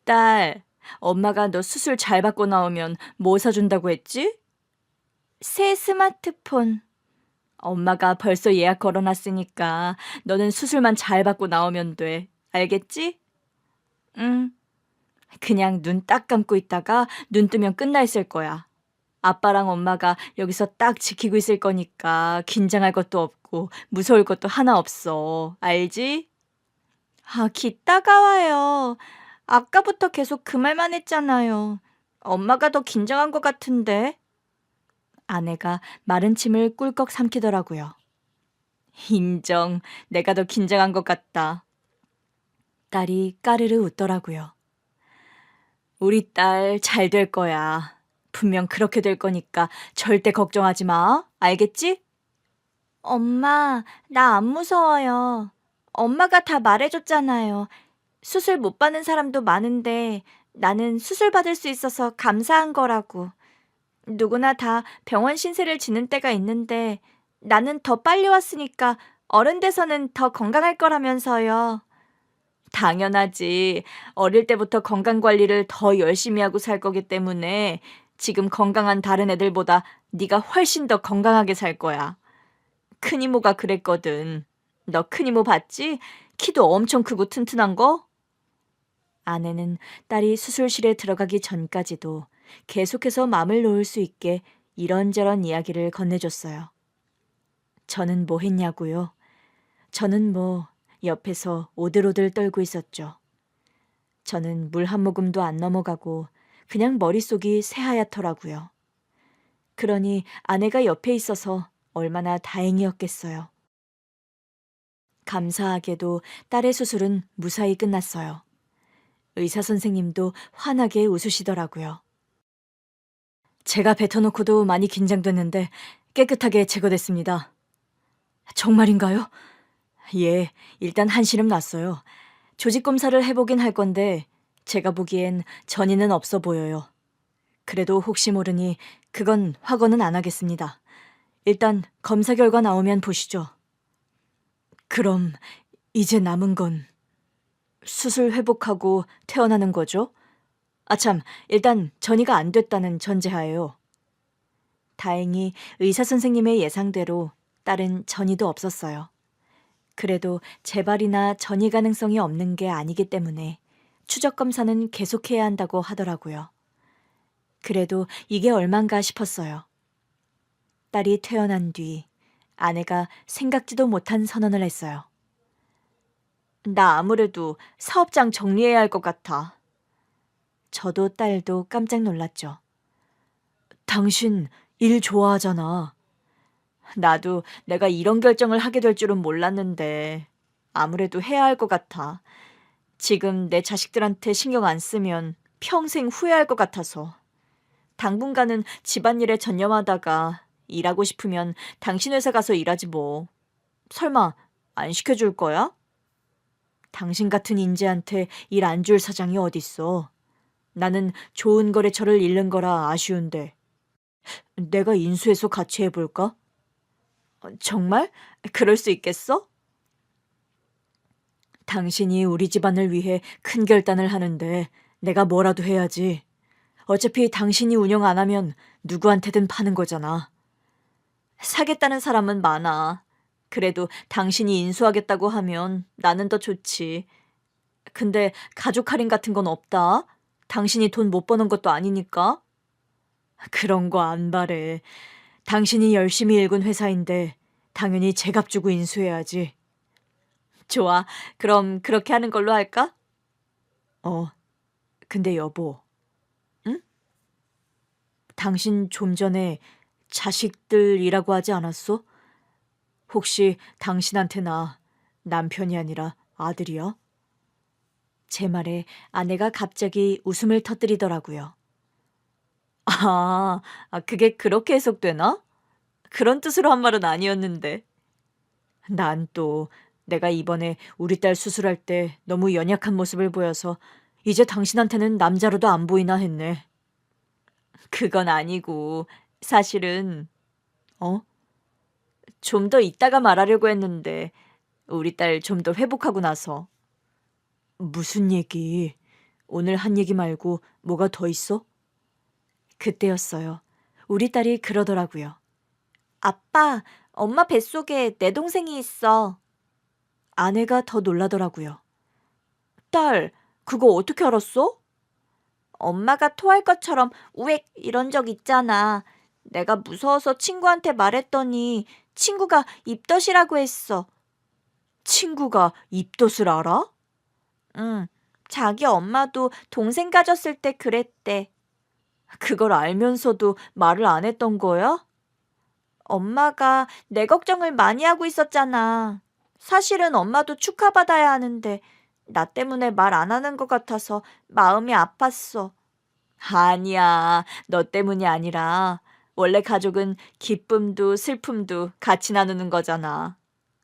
[SPEAKER 1] 딸, 엄마가 너 수술 잘 받고 나오면 뭐 사준다고 했지? 새 스마트폰. 엄마가 벌써 예약 걸어놨으니까 너는 수술만 잘 받고 나오면 돼. 알겠지? 응. 그냥 눈 딱 감고 있다가 눈 뜨면 끝나 있을 거야. 아빠랑 엄마가 여기서 딱 지키고 있을 거니까 긴장할 것도 없고 무서울 것도 하나 없어. 알지? 아, 기 따가워요. 아까부터 계속 그 말만 했잖아요. 엄마가 더 긴장한 것 같은데. 아내가 마른 침을 꿀꺽 삼키더라고요. 인정. 내가 더 긴장한 것 같다. 딸이 까르르 웃더라고요. 우리 딸 잘 될 거야. 분명 그렇게 될 거니까 절대 걱정하지 마. 알겠지? 엄마, 나 안 무서워요. 엄마가 다 말해줬잖아요. 수술 못 받는 사람도 많은데 나는 수술 받을 수 있어서 감사한 거라고. 누구나 다 병원 신세를 지는 때가 있는데 나는 더 빨리 왔으니까 어른 돼서는 더 건강할 거라면서요. 당연하지. 어릴 때부터 건강 관리를 더 열심히 하고 살 거기 때문에 지금 건강한 다른 애들보다 네가 훨씬 더 건강하게 살 거야. 큰 이모가 그랬거든. 너 큰 이모 봤지? 키도 엄청 크고 튼튼한 거? 아내는 딸이 수술실에 들어가기 전까지도 계속해서 마음을 놓을 수 있게 이런저런 이야기를 건네줬어요. 저는 뭐 했냐고요? 저는 뭐 옆에서 오들오들 떨고 있었죠. 저는 물 한 모금도 안 넘어가고 그냥 머릿속이 새하얗더라고요. 그러니 아내가 옆에 있어서 얼마나 다행이었겠어요. 감사하게도 딸의 수술은 무사히 끝났어요. 의사 선생님도 환하게 웃으시더라고요. 제가 뱉어놓고도 많이 긴장됐는데 깨끗하게 제거됐습니다. 정말인가요? 예, 일단 한시름 났어요. 조직 검사를 해보긴 할 건데 제가 보기엔 전이는 없어 보여요. 그래도 혹시 모르니 그건 확언은 안 하겠습니다. 일단 검사 결과 나오면 보시죠. 그럼 이제 남은 건 수술 회복하고 퇴원하는 거죠? 아참, 일단 전이가 안 됐다는 전제하에요. 다행히 의사 선생님의 예상대로 딸은 전이도 없었어요. 그래도 재발이나 전이 가능성이 없는 게 아니기 때문에 추적 검사는 계속해야 한다고 하더라고요. 그래도 이게 얼만가 싶었어요. 딸이 퇴원한 뒤 아내가 생각지도 못한 선언을 했어요. 나 아무래도 사업장 정리해야 할 것 같아. 저도 딸도 깜짝 놀랐죠. 당신 일 좋아하잖아. 나도 내가 이런 결정을 하게 될 줄은 몰랐는데 아무래도 해야 할 것 같아. 지금 내 자식들한테 신경 안 쓰면 평생 후회할 것 같아서. 당분간은 집안일에 전념하다가 일하고 싶으면 당신 회사 가서 일하지 뭐. 설마 안 시켜줄 거야? 당신 같은 인재한테 일 안 줄 사장이 어딨어. 나는 좋은 거래처를 잃는 거라 아쉬운데. 내가 인수해서 같이 해볼까? 정말? 그럴 수 있겠어? 당신이 우리 집안을 위해 큰 결단을 하는데 내가 뭐라도 해야지. 어차피 당신이 운영 안 하면 누구한테든 파는 거잖아. 사겠다는 사람은 많아. 그래도 당신이 인수하겠다고 하면 나는 더 좋지. 근데 가족 할인 같은 건 없다. 당신이 돈 못 버는 것도 아니니까. 그런 거 안 바래. 당신이 열심히 일군 회사인데 당연히 제값 주고 인수해야지. 좋아. 그럼 그렇게 하는 걸로 할까? 근데 여보. 응? 당신 좀 전에 자식들이라고 하지 않았어?
[SPEAKER 2] 혹시 당신한테나 남편이 아니라 아들이야?
[SPEAKER 1] 제 말에 아내가 갑자기 웃음을 터뜨리더라고요.
[SPEAKER 2] 그게 그렇게 해석되나? 그런 뜻으로 한 말은 아니었는데. 난 또 내가 이번에 우리 딸 수술할 때 너무 연약한 모습을 보여서 이제 당신한테는 남자로도 안 보이나 했네. 그건 아니고 사실은 어? 좀 더 이따가 말하려고 했는데 우리 딸 좀 더 회복하고 나서. 무슨 얘기? 오늘 한 얘기 말고 뭐가 더 있어?
[SPEAKER 1] 그때였어요. 우리 딸이 그러더라고요. 아빠, 엄마 뱃속에 내 동생이 있어. 아내가 더 놀라더라고요.
[SPEAKER 2] 딸, 그거 어떻게 알았어?
[SPEAKER 1] 엄마가 토할 것처럼 우엑 이런 적 있잖아. 내가 무서워서 친구한테 말했더니 친구가 입덧이라고 했어.
[SPEAKER 2] 친구가 입덧을 알아?
[SPEAKER 1] 응, 자기 엄마도 동생 가졌을 때 그랬대.
[SPEAKER 2] 그걸 알면서도 말을 안 했던 거야?
[SPEAKER 1] 엄마가 내 걱정을 많이 하고 있었잖아. 사실은 엄마도 축하받아야 하는데 나 때문에 말 안 하는 것 같아서 마음이 아팠어.
[SPEAKER 2] 아니야, 너 때문이 아니라 원래 가족은 기쁨도 슬픔도 같이 나누는 거잖아.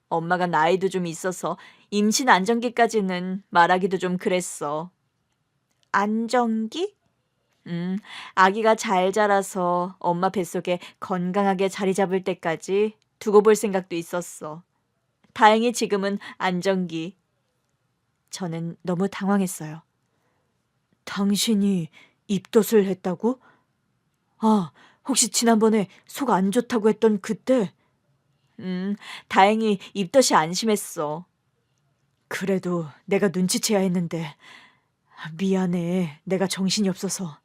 [SPEAKER 2] 엄마가 나이도 좀 있어서 임신 안정기까지는 말하기도 좀 그랬어.
[SPEAKER 1] 안정기?
[SPEAKER 2] 아기가 잘 자라서 엄마 뱃속에 건강하게 자리 잡을 때까지 두고 볼 생각도 있었어. 다행히 지금은 안정기.
[SPEAKER 1] 저는 너무 당황했어요.
[SPEAKER 2] 당신이 입덧을 했다고? 아, 혹시 지난번에 속 안 좋다고 했던 그때? 다행히 입덧이 안심했어. 그래도 내가 눈치채야 했는데. 미안해. 내가 정신이 없어서.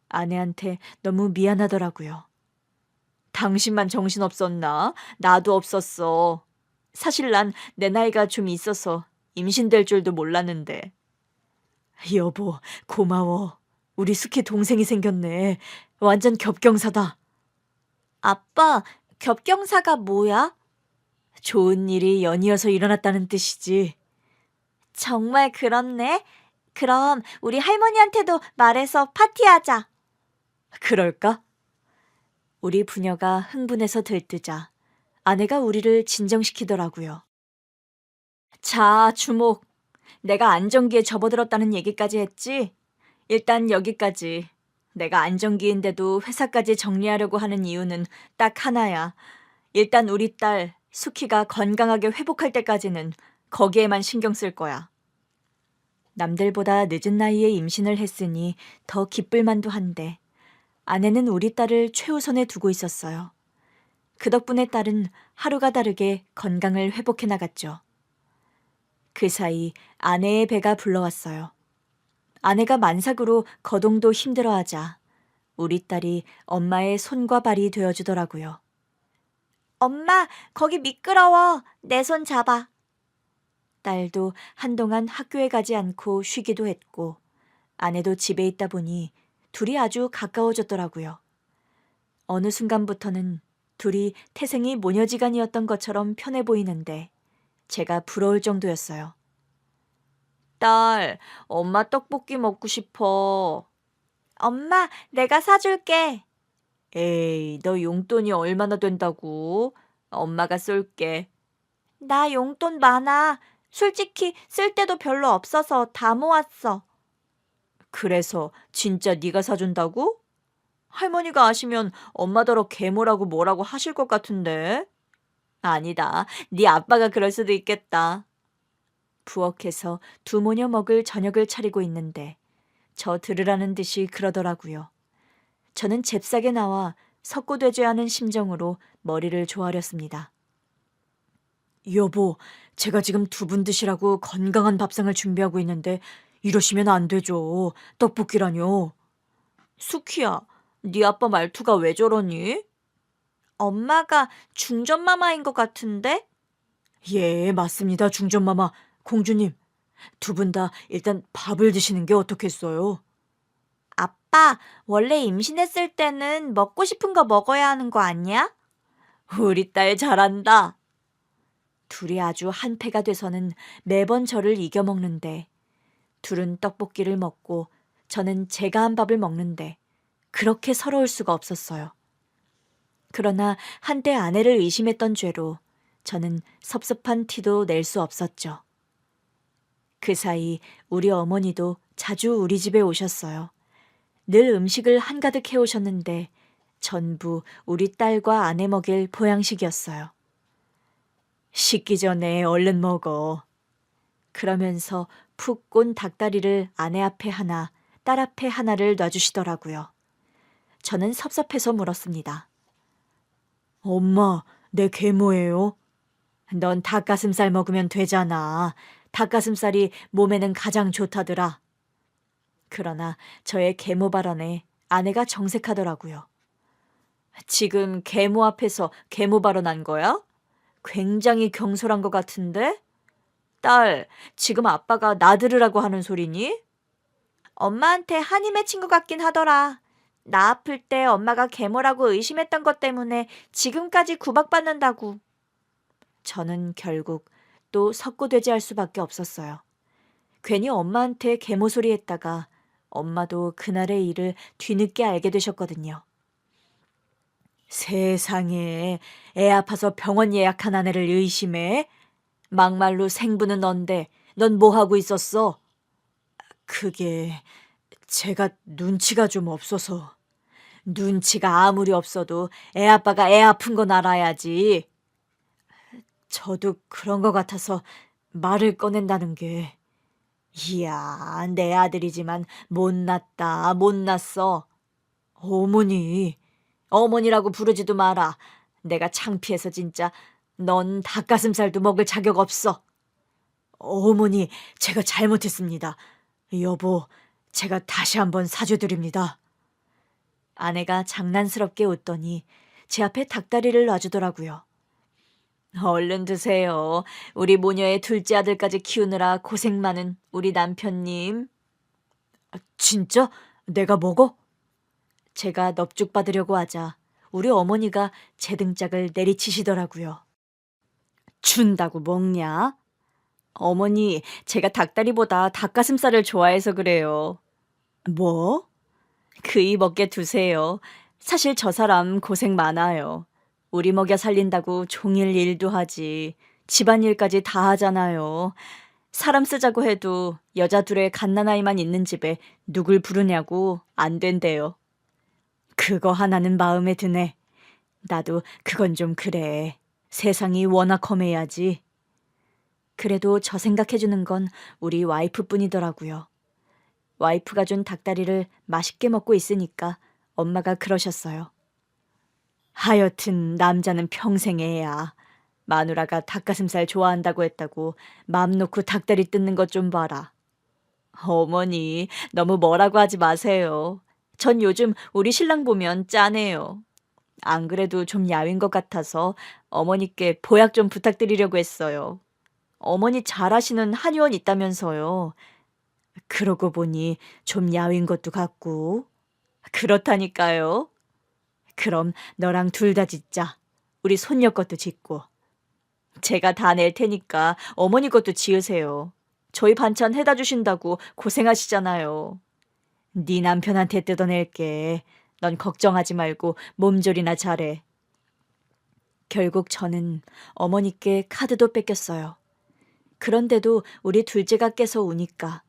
[SPEAKER 1] 아내한테 너무 미안하더라고요.
[SPEAKER 2] 당신만 정신없었나? 나도 없었어. 사실 난 내 나이가 좀 있어서 임신될 줄도 몰랐는데. 여보, 고마워. 우리 숙희 동생이 생겼네. 완전 겹경사다.
[SPEAKER 1] 아빠, 겹경사가 뭐야?
[SPEAKER 2] 좋은 일이 연이어서 일어났다는 뜻이지.
[SPEAKER 1] 정말 그렇네. 그럼 우리 할머니한테도 말해서 파티하자.
[SPEAKER 2] 그럴까? 우리 부녀가 흥분해서 들뜨자 아내가 우리를 진정시키더라고요. 자, 주목. 내가 안정기에 접어들었다는 얘기까지 했지? 일단 여기까지. 내가 안정기인데도 회사까지 정리하려고 하는 이유는 딱 하나야. 일단 우리 딸 수키가 건강하게 회복할 때까지는 거기에만 신경 쓸 거야. 남들보다 늦은 나이에 임신을 했으니 더 기쁠 만도 한데 아내는 우리 딸을 최우선에 두고 있었어요. 그 덕분에 딸은 하루가 다르게 건강을 회복해 나갔죠. 그 사이 아내의 배가 불러왔어요. 아내가 만삭으로 거동도 힘들어하자 우리 딸이 엄마의 손과 발이 되어주더라고요.
[SPEAKER 1] 엄마, 거기 미끄러워. 내 손 잡아.
[SPEAKER 2] 딸도 한동안 학교에 가지 않고 쉬기도 했고 아내도 집에 있다 보니 둘이 아주 가까워졌더라고요. 어느 순간부터는 둘이 태생이 모녀지간이었던 것처럼 편해 보이는데 제가 부러울 정도였어요. 딸, 엄마 떡볶이 먹고 싶어.
[SPEAKER 1] 엄마, 내가 사줄게.
[SPEAKER 2] 에이, 너 용돈이 얼마나 된다고? 엄마가 쏠게.
[SPEAKER 1] 나 용돈 많아. 솔직히 쓸 데도 별로 없어서 다 모았어.
[SPEAKER 2] 그래서 진짜 네가 사준다고? 할머니가 아시면 엄마더러 계모라고 뭐라고 하실 것 같은데. 아니다. 네 아빠가 그럴 수도 있겠다. 부엌에서 두 모녀 먹을 저녁을 차리고 있는데 저 들으라는 듯이 그러더라고요. 저는 잽싸게 나와 석고되죄하는 심정으로 머리를 조아렸습니다. 여보, 제가 지금 두 분 드시라고 건강한 밥상을 준비하고 있는데 이러시면 안 되죠. 떡볶이라뇨. 수키야, 네 아빠 말투가 왜 저러니?
[SPEAKER 1] 엄마가 중전마마인 것 같은데?
[SPEAKER 2] 예, 맞습니다. 중전마마. 공주님, 두 분 다 일단 밥을 드시는 게 어떻겠어요?
[SPEAKER 1] 아빠, 원래 임신했을 때는 먹고 싶은 거 먹어야 하는 거 아니야? 우리 딸 잘한다. 둘이 아주 한패가 돼서는 매번 저를 이겨먹는데 둘은 떡볶이를 먹고 저는 제가 한 밥을 먹는데 그렇게 서러울 수가 없었어요. 그러나 한때 아내를 의심했던 죄로 저는 섭섭한 티도 낼 수 없었죠. 그 사이 우리 어머니도 자주 우리 집에 오셨어요. 늘 음식을 한가득 해오셨는데 전부 우리 딸과 아내 먹일 보양식이었어요. 식기 전에 얼른 먹어. 그러면서 푹 꼰 닭다리를 아내 앞에 하나, 딸 앞에 하나를 놔주시더라고요. 저는 섭섭해서 물었습니다. 엄마, 내 계모예요? 넌 닭가슴살 먹으면 되잖아. 닭가슴살이 몸에는 가장 좋다더라. 그러나 저의 계모 발언에 아내가 정색하더라고요. 지금 계모 앞에서 계모 발언한 거야? 굉장히 경솔한 것 같은데? 딸, 지금 아빠가 나 들으라고 하는 소리니? 엄마한테 한이 맺힌 것 같긴 하더라. 나 아플 때 엄마가 계모라고 의심했던 것 때문에 지금까지 구박받는다고. 저는 결국 또 석고되지 할 수밖에 없었어요. 괜히 엄마한테 계모 소리 했다가 엄마도 그날의 일을 뒤늦게 알게 되셨거든요. 세상에, 애 아파서 병원 예약한 아내를 의심해? 막말로 생부는 넌데 넌 뭐 하고 있었어? 그게 제가 눈치가 좀 없어서. 눈치가 아무리 없어도 애 아빠가 애 아픈 건 알아야지. 저도 그런 것 같아서 말을 꺼낸다는 게. 이야, 내 아들이지만 못났다, 못났어. 어머니, 어머니라고 부르지도 마라. 내가 창피해서 진짜 넌 닭가슴살도 먹을 자격 없어. 어머니, 제가 잘못했습니다. 여보, 제가 다시 한번 사죄드립니다. 아내가 장난스럽게 웃더니 제 앞에 닭다리를 놔주더라고요. 얼른 드세요. 우리 모녀의 둘째 아들까지 키우느라 고생 많은 우리 남편님. 진짜? 내가 먹어? 제가 넙죽 받으려고 하자 우리 어머니가 제 등짝을 내리치시더라고요. 준다고 먹냐? 어머니, 제가 닭다리보다 닭가슴살을 좋아해서 그래요. 뭐? 그이 먹게 두세요. 사실 저 사람 고생 많아요. 우리 먹여 살린다고 종일 일도 하지. 집안일까지 다 하잖아요. 사람 쓰자고 해도 여자 둘의 갓난아이만 있는 집에 누굴 부르냐고 안 된대요. 그거 하나는 마음에 드네. 나도 그건 좀 그래. 세상이 워낙 험해야지. 그래도 저 생각해주는 건 우리 와이프뿐이더라고요. 와이프가 준 닭다리를 맛있게 먹고 있으니까 엄마가 그러셨어요. 하여튼 남자는 평생 애야. 마누라가 닭가슴살 좋아한다고 했다고 맘 놓고 닭다리 뜯는 것 좀 봐라. 어머니, 너무 뭐라고 하지 마세요. 전 요즘 우리 신랑 보면 짠해요. 안 그래도 좀 야윈 것 같아서 어머니께 보약 좀 부탁드리려고 했어요. 어머니 잘하시는 한의원 있다면서요. 그러고 보니 좀 야윈 것도 같고. 그렇다니까요. 그럼 너랑 둘 다 짓자. 우리 손녀 것도 짓고. 제가 다 낼 테니까 어머니 것도 지으세요. 저희 반찬 해다 주신다고 고생하시잖아요. 네 남편한테 뜯어낼게. 넌 걱정하지 말고 몸조리나 잘해. 결국 저는 어머니께 카드도 뺏겼어요. 그런데도 우리 둘째가 깨서 우니까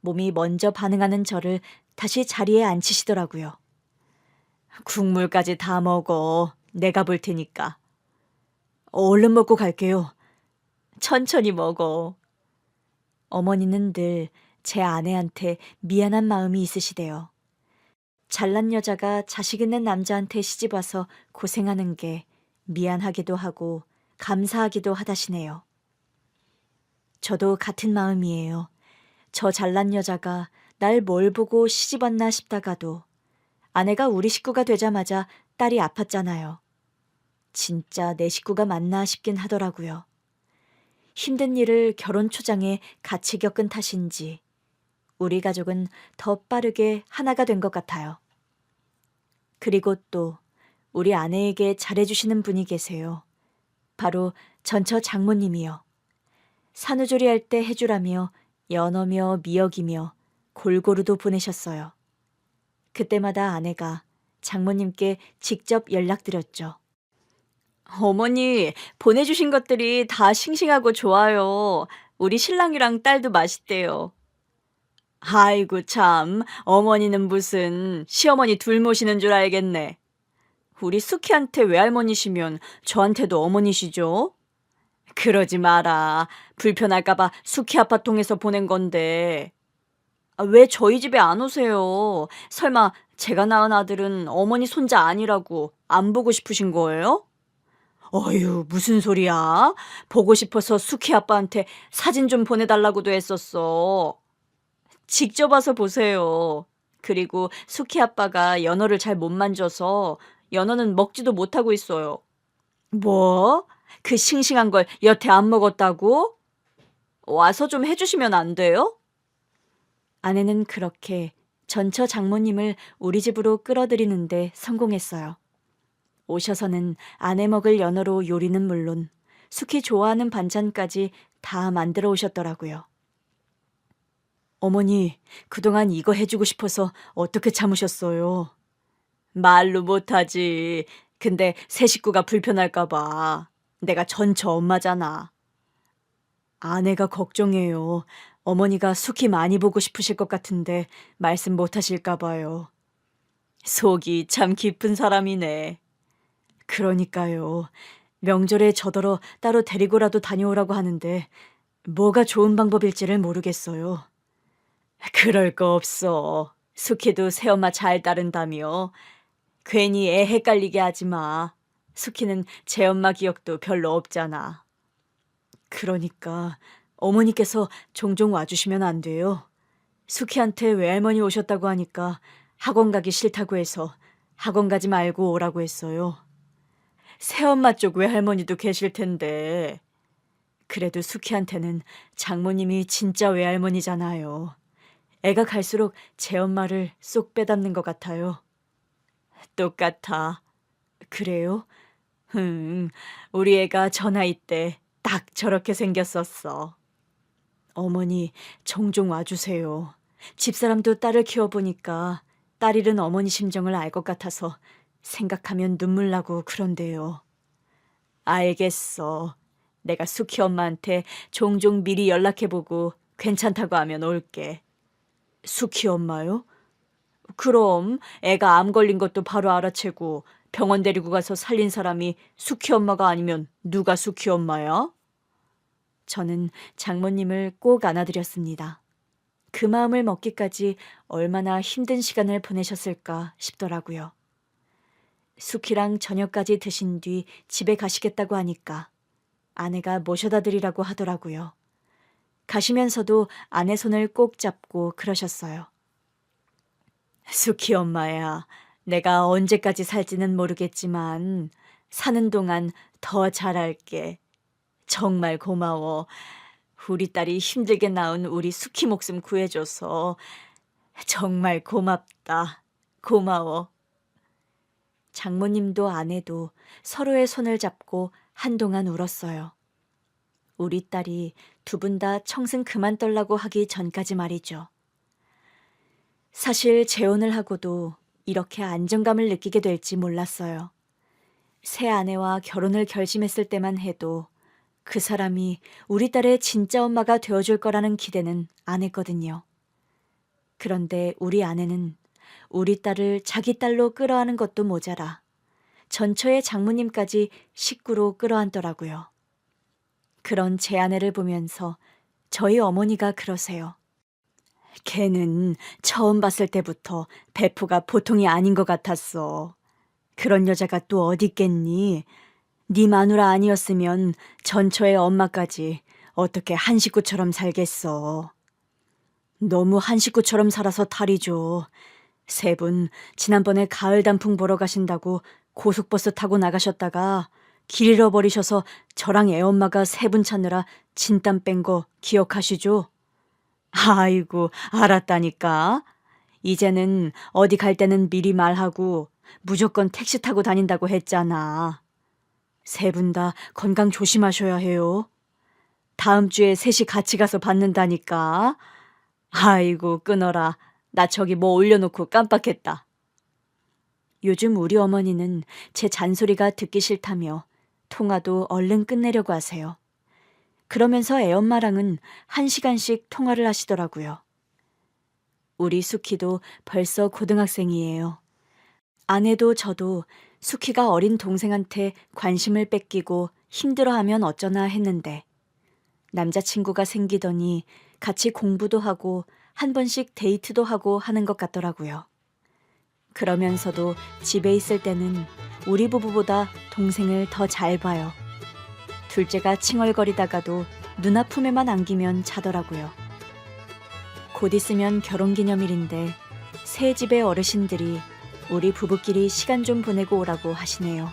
[SPEAKER 1] 몸이 먼저 반응하는 저를 다시 자리에 앉히시더라고요. 국물까지 다 먹어. 내가 볼 테니까. 얼른 먹고 갈게요. 천천히 먹어. 어머니는 늘 제 아내한테 미안한 마음이 있으시대요. 잘난 여자가 자식 있는 남자한테 시집와서 고생하는 게 미안하기도 하고 감사하기도 하다시네요. 저도 같은 마음이에요. 저 잘난 여자가 날 뭘 보고 시집왔나 싶다가도 아내가 우리 식구가 되자마자 딸이 아팠잖아요. 진짜 내 식구가 맞나 싶긴 하더라고요. 힘든 일을 결혼 초장에 같이 겪은 탓인지 우리 가족은 더 빠르게 하나가 된 것 같아요. 그리고 또 우리 아내에게 잘해주시는 분이 계세요. 바로 전처 장모님이요. 산후조리 할 때 해주라며 연어며 미역이며 골고루도 보내셨어요. 그때마다 아내가 장모님께 직접 연락드렸죠. 어머니, 보내주신 것들이 다 싱싱하고 좋아요. 우리 신랑이랑 딸도 맛있대요. 아이고 참, 어머니는 무슨 시어머니 둘 모시는 줄 알겠네. 우리 수키한테 외할머니시면 저한테도 어머니시죠? 그러지 마라. 불편할까봐 수키 아빠 통해서 보낸 건데. 왜 저희 집에 안 오세요? 설마 제가 낳은 아들은 어머니 손자 아니라고 안 보고 싶으신 거예요? 어휴, 무슨 소리야? 보고 싶어서 수키 아빠한테 사진 좀 보내달라고도 했었어. 직접 와서 보세요. 그리고 수키 아빠가 연어를 잘 못 만져서 연어는 먹지도 못하고 있어요. 뭐? 그 싱싱한 걸 여태 안 먹었다고? 와서 좀 해주시면 안 돼요? 아내는 그렇게 전처 장모님을 우리 집으로 끌어들이는데 성공했어요. 오셔서는 아내 먹을 연어로 요리는 물론 숙희 좋아하는 반찬까지 다 만들어 오셨더라고요. 어머니, 그동안 이거 해주고 싶어서 어떻게 참으셨어요? 말로 못하지. 근데 새 식구가 불편할까 봐. 내가 전처 엄마잖아. 아내가 걱정해요. 어머니가 숙희 많이 보고 싶으실 것 같은데 말씀 못 하실까 봐요. 속이 참 깊은 사람이네. 그러니까요. 명절에 저더러 따로 데리고라도 다녀오라고 하는데 뭐가 좋은 방법일지를 모르겠어요. 그럴 거 없어. 숙희도 새엄마 잘 따른다며. 괜히 애 헷갈리게 하지 마. 숙희는 제 엄마 기억도 별로 없잖아. 그러니까 어머니께서 종종 와주시면 안 돼요. 숙희한테 외할머니 오셨다고 하니까 학원 가기 싫다고 해서 학원 가지 말고 오라고 했어요. 새엄마 쪽 외할머니도 계실 텐데. 그래도 숙희한테는 장모님이 진짜 외할머니잖아요. 애가 갈수록 제 엄마를 쏙 빼닮는 것 같아요. 똑같아. 그래요? 우리 애가 저 나이 때 딱 저렇게 생겼었어. 어머니, 종종 와주세요. 집사람도 딸을 키워보니까 딸 잃은 어머니 심정을 알 것 같아서 생각하면 눈물 나고 그런데요. 알겠어. 내가 숙희 엄마한테 종종 미리 연락해보고 괜찮다고 하면 올게. 숙희 엄마요? 그럼 애가 암 걸린 것도 바로 알아채고 병원 데리고 가서 살린 사람이 숙희 엄마가 아니면 누가 숙희 엄마야? 저는 장모님을 꼭 안아드렸습니다. 그 마음을 먹기까지 얼마나 힘든 시간을 보내셨을까 싶더라고요. 숙희랑 저녁까지 드신 뒤 집에 가시겠다고 하니까 아내가 모셔다 드리라고 하더라고요. 가시면서도 아내 손을 꼭 잡고 그러셨어요. 숙희 엄마야, 내가 언제까지 살지는 모르겠지만 사는 동안 더 잘할게. 정말 고마워. 우리 딸이 힘들게 낳은 우리 숙희 목숨 구해줘서 정말 고맙다. 고마워. 장모님도 아내도 서로의 손을 잡고 한동안 울었어요. 우리 딸이 두 분 다 청승 그만 떨라고 하기 전까지 말이죠. 사실 재혼을 하고도 이렇게 안정감을 느끼게 될지 몰랐어요. 새 아내와 결혼을 결심했을 때만 해도 그 사람이 우리 딸의 진짜 엄마가 되어줄 거라는 기대는 안 했거든요. 그런데 우리 아내는 우리 딸을 자기 딸로 끌어안은 것도 모자라 전처의 장모님까지 식구로 끌어안더라고요. 그런 제 아내를 보면서 저희 어머니가 그러세요. 걔는 처음 봤을 때부터 배포가 보통이 아닌 것 같았어. 그런 여자가 또 어디 있겠니? 네 마누라 아니었으면 전처의 엄마까지 어떻게 한 식구처럼 살겠어. 너무 한 식구처럼 살아서 탈이죠. 세 분 지난번에 가을 단풍 보러 가신다고 고속버스 타고 나가셨다가 길 잃어버리셔서 저랑 애엄마가 세 분 찾느라 진땀 뺀 거 기억하시죠? 아이고, 알았다니까. 이제는 어디 갈 때는 미리 말하고
[SPEAKER 2] 무조건 택시 타고 다닌다고 했잖아. 세 분 다 건강 조심하셔야 해요. 다음 주에 셋이 같이 가서 받는다니까. 아이고, 끊어라. 나 저기 뭐 올려놓고 깜빡했다. 요즘 우리 어머니는 제 잔소리가 듣기 싫다며 통화도 얼른 끝내려고 하세요. 그러면서 애엄마랑은 1시간씩 통화를 하시더라고요. 우리 수키도 벌써 고등학생이에요. 아내도 저도 수키가 어린 동생한테 관심을 뺏기고 힘들어하면 어쩌나 했는데 남자친구가 생기더니 같이 공부도 하고 한 번씩 데이트도 하고 하는 것 같더라고요. 그러면서도 집에 있을 때는 우리 부부보다 동생을 더 잘 봐요. 둘째가 칭얼거리다가도 누나 품에만 안기면 자더라고요. 곧 있으면 결혼기념일인데 새 집의 어르신들이 우리 부부끼리 시간 좀 보내고 오라고 하시네요.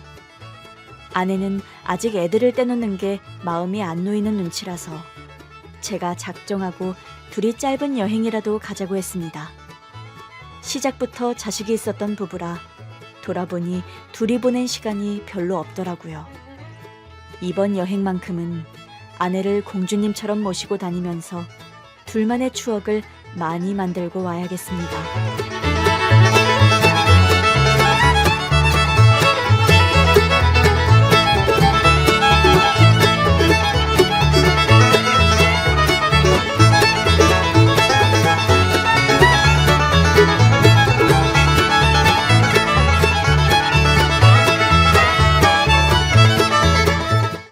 [SPEAKER 2] 아내는 아직 애들을 떼놓는 게 마음이 안 놓이는 눈치라서 제가 작정하고 둘이 짧은 여행이라도 가자고 했습니다. 시작부터 자식이 있었던 부부라 돌아보니 둘이 보낸 시간이 별로 없더라고요. 이번 여행만큼은 아내를 공주님처럼 모시고 다니면서 둘만의 추억을 많이 만들고 와야겠습니다.